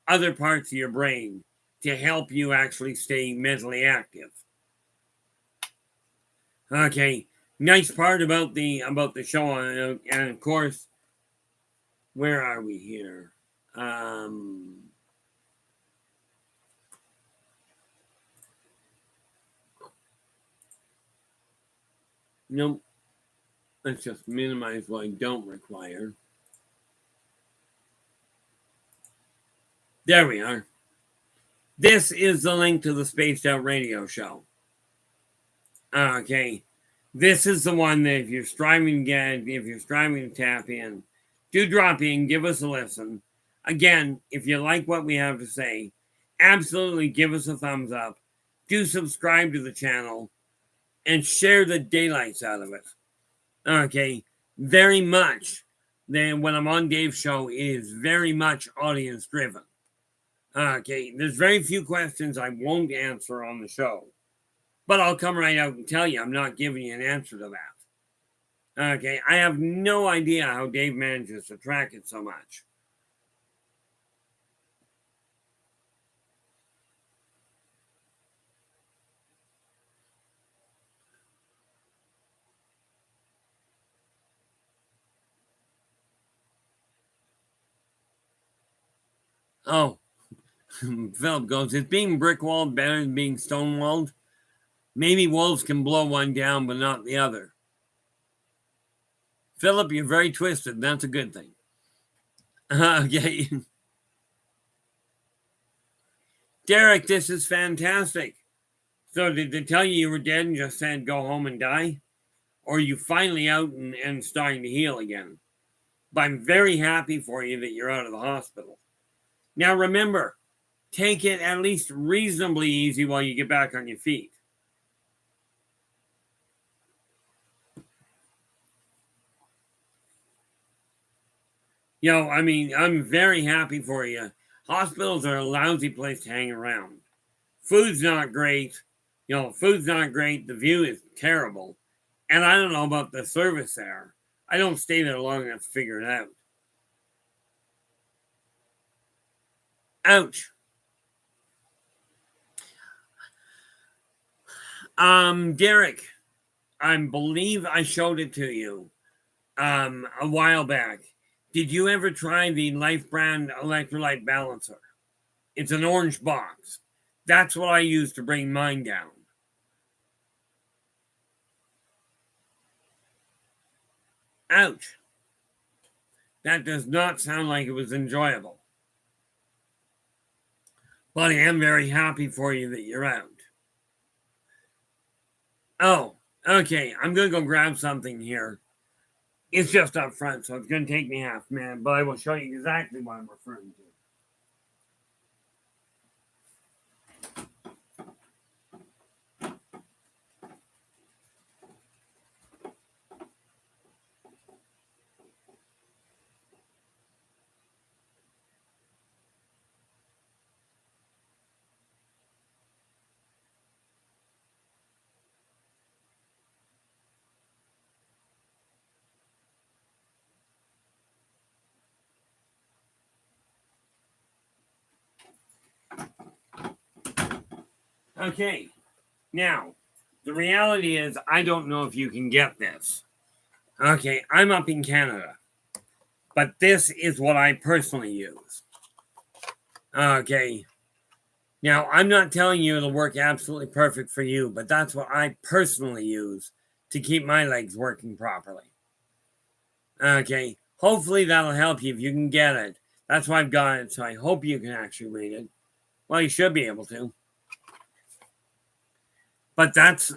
other parts of your brain to help you actually stay mentally active. Okay. Nice part about the show, and of course, where are we here? Nope. Let's just minimize what I don't require. There we are. This is the link to the Spaced Out Radio Show. Okay. This is the one that if you're striving to tap in, do drop in, give us a listen. Again, if you like what we have to say, absolutely give us a thumbs up. Do subscribe to the channel and share the daylights out of it. Okay. Very much. Then when I'm on Dave's show, it is very much audience driven. Okay. There's very few questions I won't answer on the show. But I'll come right out and tell you I'm not giving you an answer to that. Okay, I have no idea how Dave manages to track it so much. Oh, Philip goes, is being brick-walled better than being stone-walled? Maybe wolves can blow one down, but not the other. Philip, you're very twisted. That's a good thing. Okay. Derek, this is fantastic. So did they tell you were dead and just said go home and die? Or are you finally out and starting to heal again? But I'm very happy for you that you're out of the hospital. Now remember, take it at least reasonably easy while you get back on your feet. I mean, I'm very happy for you. Hospitals are a lousy place to hang around. Food's not great. Food's not great. The view is terrible. And I don't know about the service there. I don't stay there long enough to figure it out. Ouch. Derek, I believe I showed it to you a while back. Did you ever try the Life Brand electrolyte balancer? It's an orange box. That's what I use to bring mine down. Ouch. That does not sound like it was enjoyable. But I am very happy for you that you're out. Oh, okay. I'm going to go grab something here. It's just up front, so it's going to take me half a minute, but I will show you exactly what I'm referring to. Okay, now, the reality is I don't know if you can get this. Okay, I'm up in Canada, but this is what I personally use. Okay, now I'm not telling you it'll work absolutely perfect for you, but that's what I personally use to keep my legs working properly. Okay, hopefully that'll help you if you can get it. That's why I've got it, so I hope you can actually read it. Well, you should be able to. But that's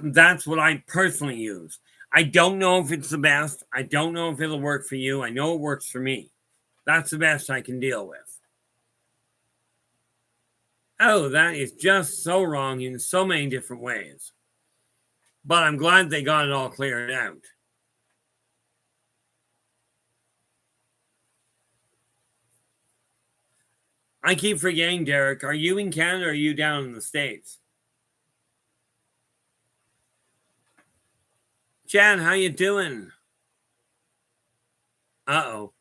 what I personally use. I don't know if it's the best. I don't know if it'll work for you. I know it works for me. That's the best I can deal with. Oh, that is just so wrong in so many different ways. But I'm glad they got it all cleared out. I keep forgetting, Derek. Are you in Canada or are you down in the States? Chad, how you doing? Uh-oh.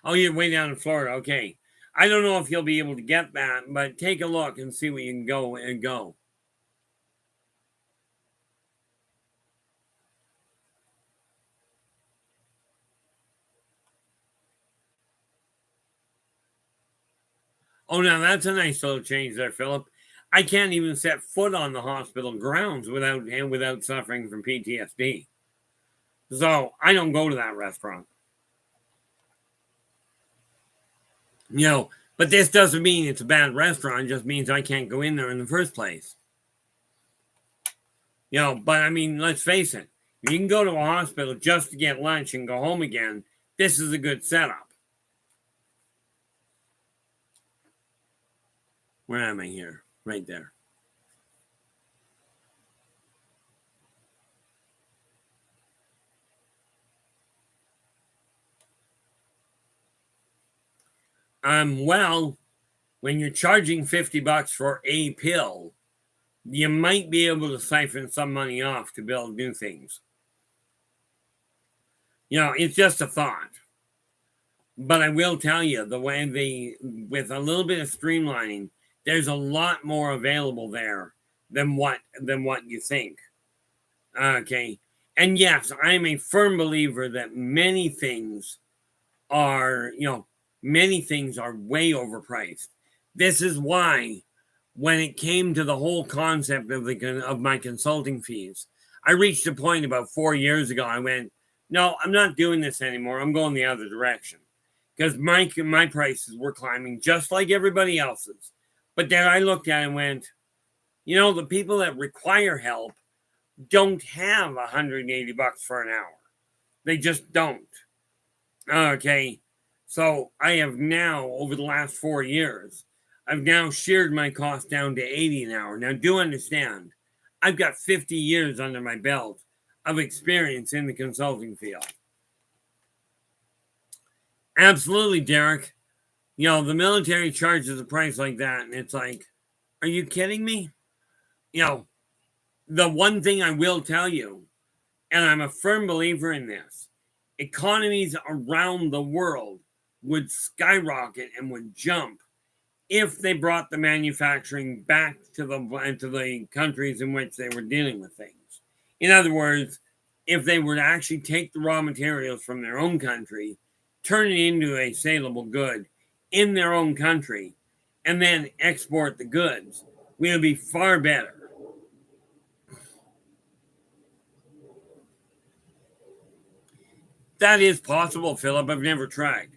Oh, you're way down in Florida. Okay. I don't know if you'll be able to get that, but take a look and see what you can go. Oh, now that's a nice little change there, Philip. I can't even set foot on the hospital grounds without suffering from PTSD. So I don't go to that restaurant. But this doesn't mean it's a bad restaurant. It just means I can't go in there in the first place. But I mean, let's face it. If you can go to a hospital just to get lunch and go home again, this is a good setup. Where am I here? Right there. Well, when you're charging $50 for a pill, you might be able to siphon some money off to build new things. It's just a thought. But I will tell you, with a little bit of streamlining, there's a lot more available there than what you think. Okay. And yes, I'm a firm believer that many things are way overpriced. This is why when it came to the whole concept of my consulting fees, I reached a point about 4 years ago. I went, no, I'm not doing this anymore. I'm going the other direction. Because my prices were climbing just like everybody else's. But then I looked at it and went, the people that require help don't have $180 for an hour. They just don't. Okay. So I have now, over the last 4 years, I've now sheared my cost down to 80 an hour. Now, do understand, I've got 50 years under my belt of experience in the consulting field. Absolutely, Derek. The military charges a price like that, and it's like, are you kidding me? The one thing I will tell you, and I'm a firm believer in this, economies around the world would skyrocket and would jump if they brought the manufacturing back to the countries in which they were dealing with things. In other words, if they were to actually take the raw materials from their own country, turn it into a saleable good in their own country, and then export the goods, we would be far better. That is possible, Philip. I've never tried.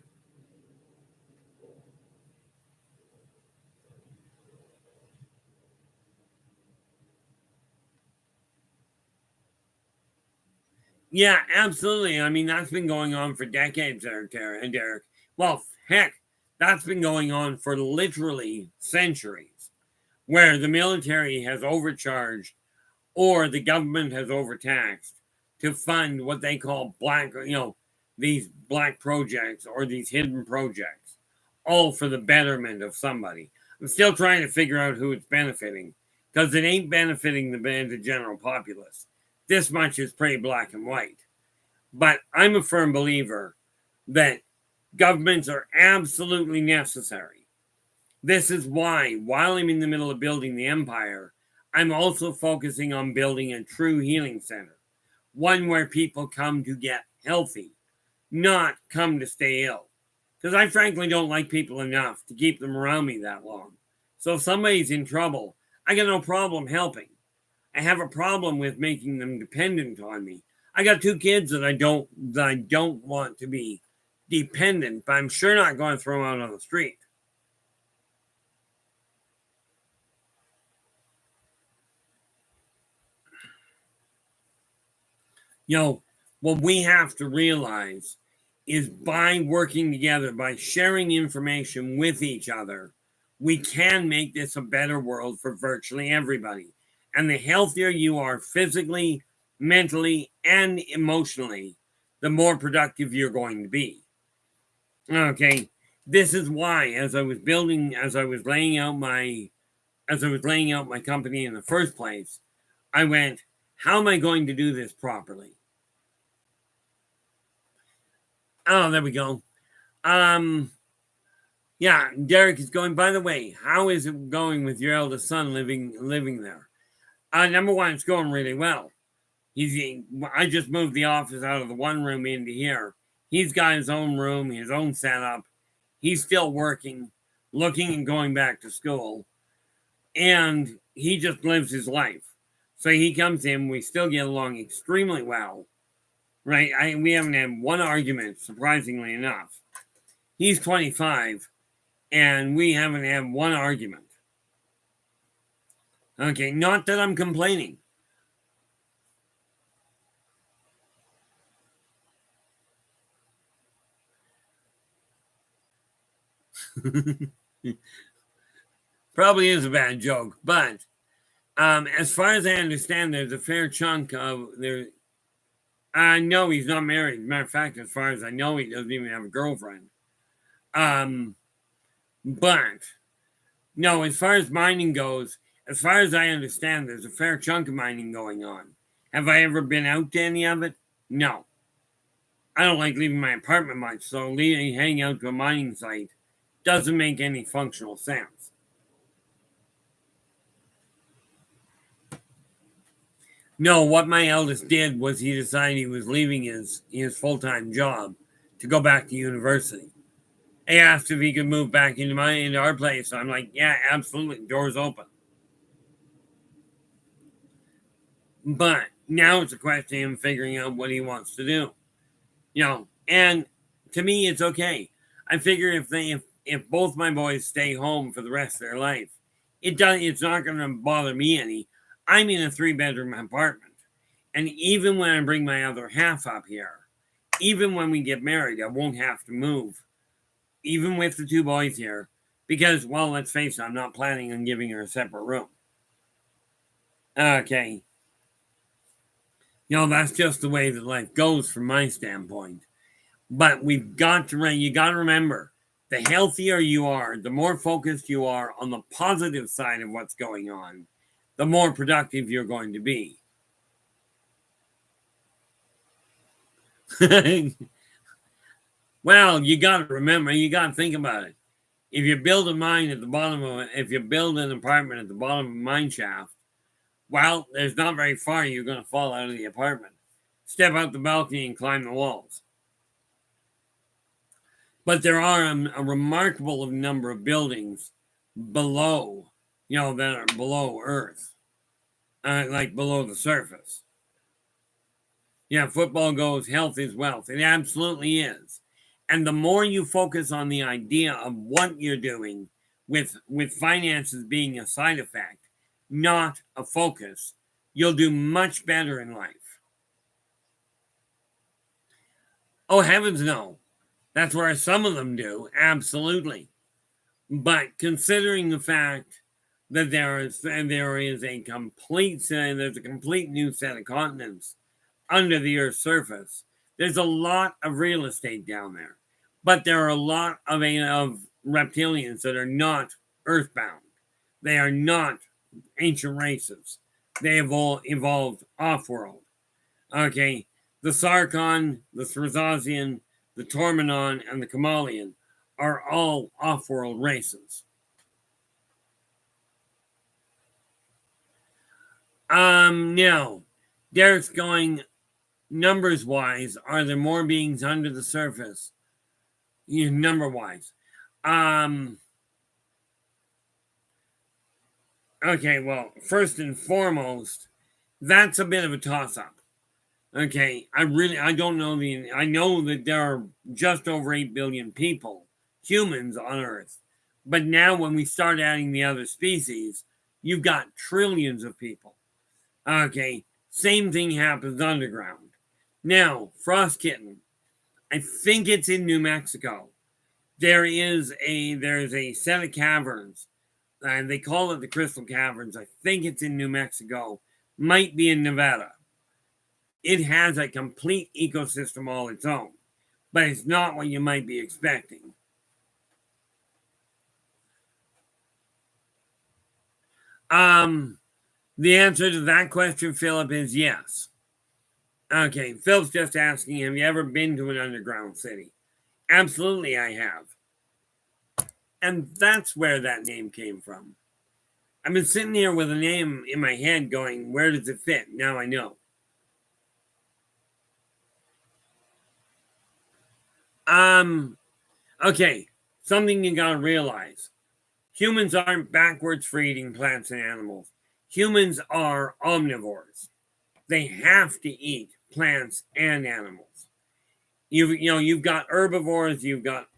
Yeah, absolutely. I mean, that's been going on for decades there, Derek. Well, heck, that's been going on for literally centuries, where the military has overcharged or the government has overtaxed to fund what they call these black projects or these hidden projects, all for the betterment of somebody. I'm still trying to figure out who it's benefiting because it ain't benefiting the general populace. This much is pretty black and white. But I'm a firm believer that governments are absolutely necessary. This is why, while I'm in the middle of building the empire, I'm also focusing on building a true healing center, one where people come to get healthy, not come to stay ill. Because I frankly don't like people enough to keep them around me that long. So if somebody's in trouble, I got no problem helping. I have a problem with making them dependent on me. I got 2 kids that I don't want to be dependent, but I'm sure not going to throw them out on the street. What we have to realize is by working together, by sharing information with each other, we can make this a better world for virtually everybody. And the healthier you are physically, mentally, and emotionally, the more productive you're going to be. Okay, this is why, as I was laying out my company in the first place, I went, how am I going to do this properly? Oh, there we go. Yeah, Derek is going, by the way, how is it going with your eldest son living there? Number one, it's going really well. I just moved the office out of the one room into here. He's got his own room, his own setup. He's still working, looking and going back to school. And he just lives his life. So he comes in, we still get along extremely well. Right? We haven't had one argument, surprisingly enough. He's 25, and we haven't had one argument. Okay, not that I'm complaining. Probably is a bad joke, but as far as I understand, there's a fair chunk of there. I know he's not married. Matter of fact, as far as I know, he doesn't even have a girlfriend. But no, as far as mining goes, as far as I understand, there's a fair chunk of mining going on. Have I ever been out to any of it? No. I don't like leaving my apartment much, so hanging out to a mining site doesn't make any functional sense. No, what my eldest did was he decided he was leaving his full-time job to go back to university. He asked if he could move back into our place. I'm like, yeah, absolutely, doors open. But now it's a question of him figuring out what he wants to do. And to me, it's okay. I figure if both my boys stay home for the rest of their life, it's not going to bother me any. I'm in a 3-bedroom apartment, and even when I bring my other half up here, even when we get married, I won't have to move even with the two boys here, because, well, let's face it, I'm not planning on giving her a separate room. Okay. That's just the way that life goes from my standpoint. But you got to remember, the healthier you are, the more focused you are on the positive side of what's going on, the more productive you're going to be. Well, you got to remember, you got to think about it. If you build a mine at the bottom of it, if you build an apartment at the bottom of a mine shaft, well, there's not very far you're going to fall out of the apartment. Step out the balcony and climb the walls. But there are a remarkable number of buildings below, that are below Earth, like below the surface. Yeah, football goes, health is wealth. It absolutely is. And the more you focus on the idea of what you're doing with finances being a side effect, not a focus, you'll do much better in life. Oh, heavens no. That's where some of them do, absolutely. But considering the fact that there's a complete new set of continents under the Earth's surface, there's a lot of real estate down there. But there are a lot of reptilians that are not earthbound. They are not ancient races. They have all evolved off-world. Okay, the Sarkon, the Thrazazian, the Tormenon, and the Kamalian are all off-world races. Now, Derek's going, numbers-wise, are there more beings under the surface? Number-wise. Okay, well, first and foremost, that's a bit of a toss-up. Okay, I don't know I know that there are just over 8 billion people, humans on Earth. But now when we start adding the other species, you've got trillions of people. Okay, same thing happens underground. Now, Frost Kitten, I think it's in New Mexico. There's a set of caverns, and they call it the Crystal Caverns. I think it's in New Mexico, might be in Nevada. It has a complete ecosystem all its own, but it's not what you might be expecting. The answer to that question, Philip, is yes. Okay, Philip's just asking, have you ever been to an underground city? Absolutely, I have. And that's where that name came from. I've been sitting here with a name in my head going, where does it fit? Now I know. Okay, something you gotta realize. Humans aren't backwards for eating plants and animals. Humans are omnivores. They have to eat plants and animals. You've got herbivores, you've got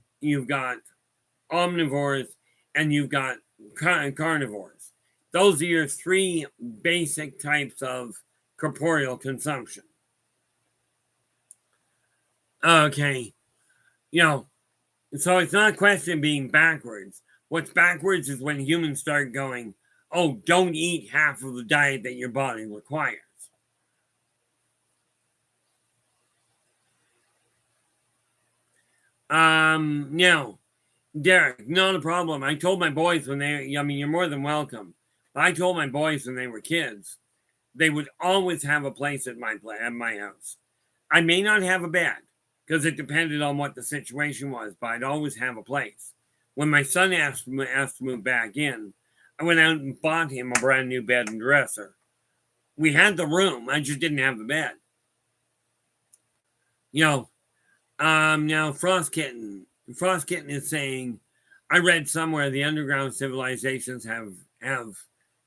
omnivores, and you've got carnivores. Those are your three basic types of corporeal consumption. Okay, so it's not a question of being backwards. What's backwards is when humans start going, oh, don't eat half of the diet that your body requires. Now, Derek, not a problem. I told my boys you're more than welcome. I told my boys when they were kids, they would always have a place at my house. I may not have a bed, because it depended on what the situation was, but I'd always have a place. When my son asked to move back in, I went out and bought him a brand new bed and dresser. We had the room, I just didn't have the bed. Now Frost Kitten is saying, I read somewhere the underground civilizations have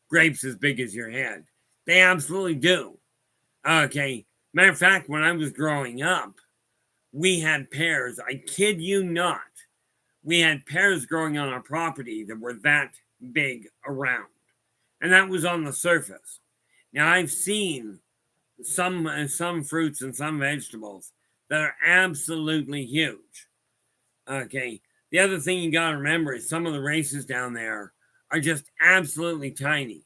grapes as big as your head. They absolutely do. Okay, matter of fact, when I was growing up, we had pears. I kid you not. We had pears growing on our property that were that big around. And that was on the surface. Now, I've seen some fruits and some vegetables that are absolutely huge. Okay, The other thing you got to remember is some of the races down there are just absolutely tiny.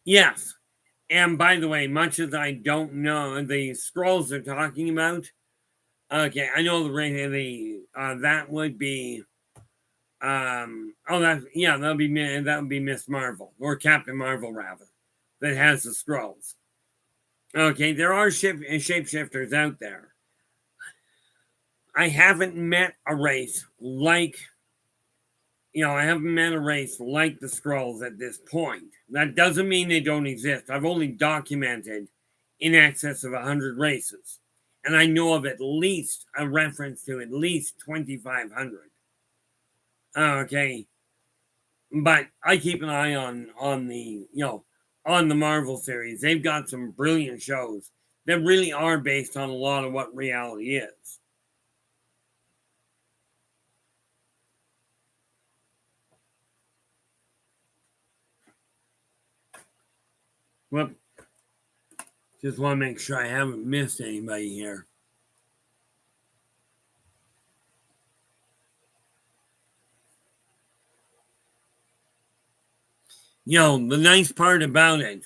Yes. And by the way, much as I don't know the scrolls they're talking about, okay, I know that would be that would be Miss Marvel, or Captain Marvel rather, that has the scrolls. Okay, there are shapeshifters out there. I haven't met a race like the scrolls at this point. That doesn't mean they don't exist. I've only documented in excess of 100 races, and I know of at least a reference to at least 2,500. Okay, but I keep an eye on the Marvel series. They've got some brilliant shows that really are based on a lot of what reality is. Well, just want to make sure I haven't missed anybody here. The nice part about it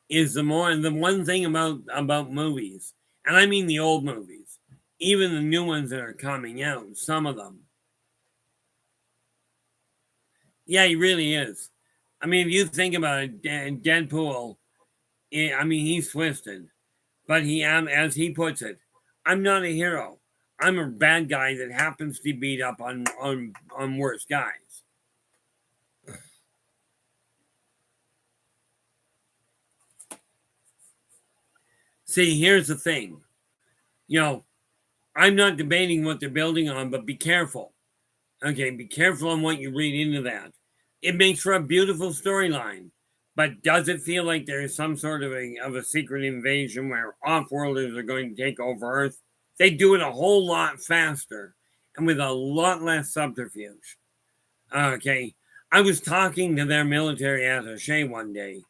is the one thing about movies, and I mean the old movies, even the new ones that are coming out, some of them. Yeah, he really is. I mean, if you think about it, Deadpool, I mean, he's twisted, but as he puts it, I'm not a hero. I'm a bad guy that happens to beat up on worse guys. See, here's the thing. I'm not debating what they're building on, but be careful. Okay, be careful on what you read into that. It makes for a beautiful storyline, but does it feel like there is some sort of a secret invasion where off-worlders are going to take over Earth? They do it a whole lot faster and with a lot less subterfuge. Okay, I was talking to their military attaché one day,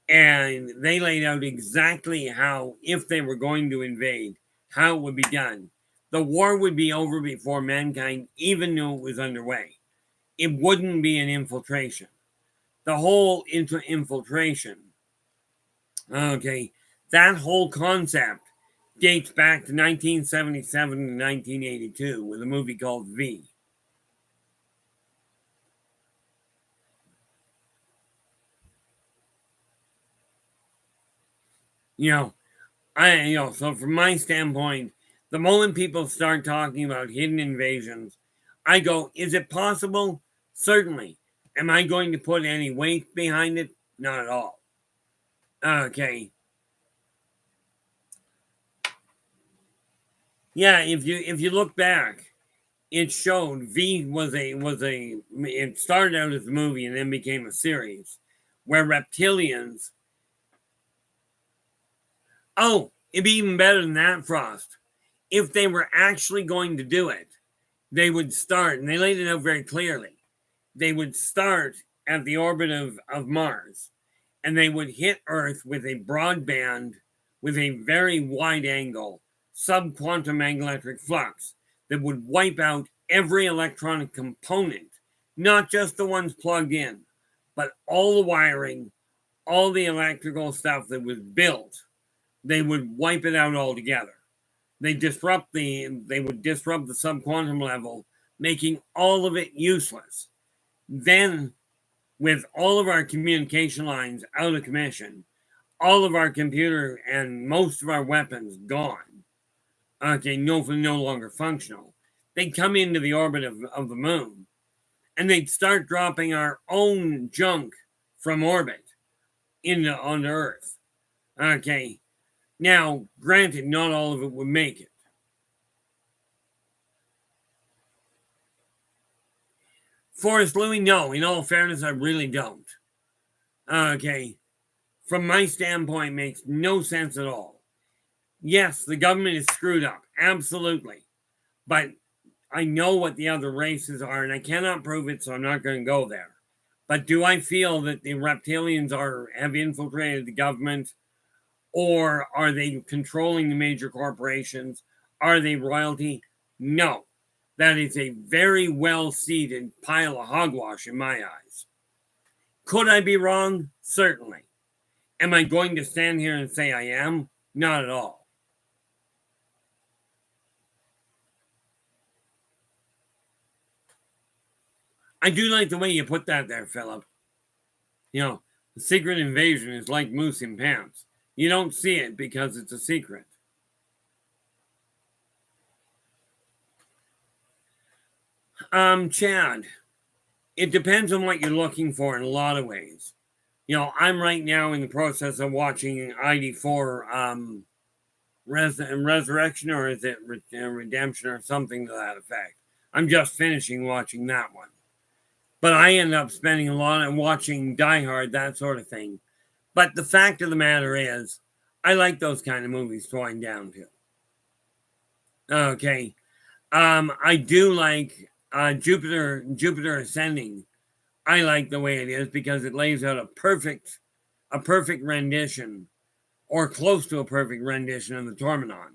and they laid out exactly how, if they were going to invade, how it would be done. The war would be over before mankind even knew it was underway. It wouldn't be an infiltration. The whole infiltration, okay, that whole concept dates back to 1977 to 1982 with a movie called V. So from my standpoint, the moment people start talking about hidden invasions, I go, is it possible? Certainly. Am I going to put any weight behind it? Not at all. Okay. Yeah, if you look back, it showed V it started out as a movie and then became a series where reptilians. Oh, it'd be even better than that, Frost. If they were actually going to do it, they would start, and they laid it out very clearly. They would start at the orbit of Mars, and they would hit Earth with a broadband, with a very wide angle, subquantum magnetic flux that would wipe out every electronic component, not just the ones plugged in, but all the wiring, all the electrical stuff that was built. They would wipe it out altogether. They would disrupt the subquantum level, making all of it useless. Then, with all of our communication lines out of commission, all of our computer and most of our weapons gone, okay, no longer functional, they'd come into the orbit of the moon, and they'd start dropping our own junk from orbit onto Earth. Okay, now, granted, not all of it would make it. Forrest Louis, no. In all fairness, I really don't. Okay. From my standpoint, makes no sense at all. Yes, the government is screwed up. Absolutely. But I know what the other races are, and I cannot prove it, so I'm not going to go there. But do I feel that the reptilians have infiltrated the government? Or are they controlling the major corporations? Are they royalty? No, that is a very well-seated pile of hogwash in my eyes. Could I be wrong? Certainly. Am I going to stand here and say I am? Not at all. I do like the way you put that there, Philip. You know, the secret invasion is like moose in pants. You don't see it because it's a secret. Chad, it depends on what you're looking for in a lot of ways. You know, I'm right now in the process of watching ID4 Resurrection, or is it Redemption or something to that effect. I'm just finishing watching that one. But I end up spending a lot of watching Die Hard, that sort of thing. But the fact of the matter is, I like those kind of movies to wind down to. Okay. I do like Jupiter Ascending. I like the way it is because it lays out a perfect rendition, or close to a perfect rendition, of the Tormenon.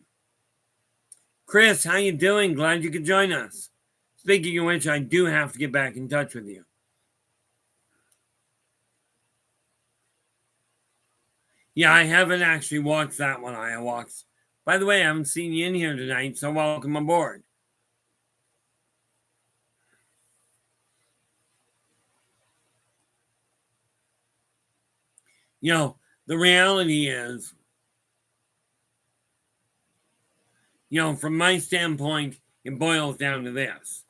Chris, how you doing? Glad you could join us. Speaking of which, I do have to get back in touch with you. Yeah, I haven't actually watched that one, Iowalks. By the way, I haven't seen you in here tonight, so welcome aboard. You know, the reality is, you know, from my standpoint, it boils down to this.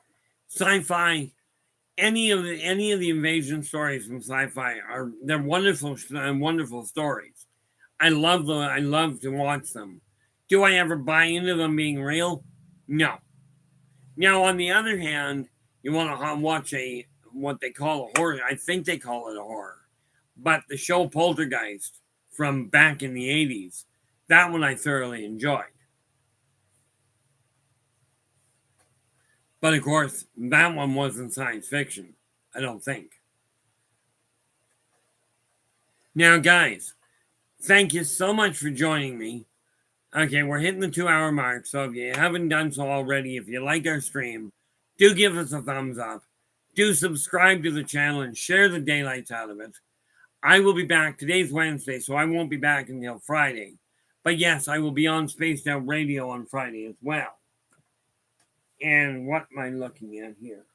Sci-fi, any of the invasion stories from sci-fi they're wonderful stories. I love to watch them. Do I ever buy into them being real? No. Now, on the other hand, you want to watch what they call a horror. I think they call it a horror, but the show Poltergeist from back in the 80s, that one I thoroughly enjoyed. But of course, that one wasn't science fiction, I don't think. Now, guys, thank you so much for joining me. Okay, we're hitting the 2-hour mark, so if you haven't done so already, if you like our stream, do give us a thumbs up. Do subscribe to the channel and share the daylights out of it. I will be back. Today's Wednesday, so I won't be back until Friday. But yes, I will be on Spaced Out Radio on Friday as well. And what am I looking at here?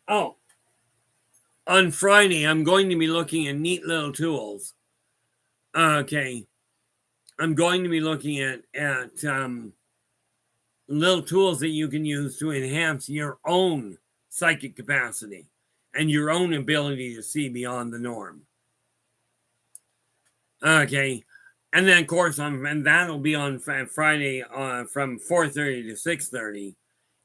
Oh, on Friday, I'm going to be looking at neat little tools. Okay. I'm going to be looking at little tools that you can use to enhance your own psychic capacity and your own ability to see beyond the norm. Okay. And then, of course, and that'll be on Friday from 4:30 to 6:30.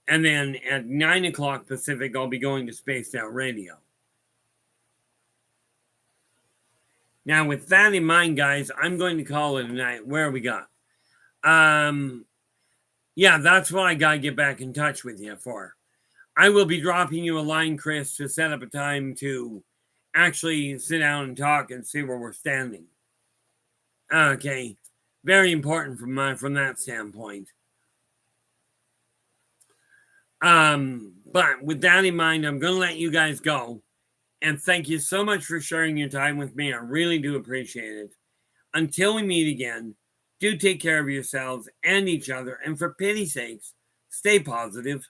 And then at 9 o'clock Pacific, I'll be going to Spaced Out Radio. Now, with that in mind, guys, I'm going to call it a night. Where we got? Yeah, that's what I got to get back in touch with you for. I will be dropping you a line, Chris, to set up a time to actually sit down and talk and see where we're standing. Okay. Very important from that standpoint. But with that in mind, I'm going to let you guys go. And thank you so much for sharing your time with me. I really do appreciate it. Until we meet again, do take care of yourselves and each other. And for pity's sakes, stay positive.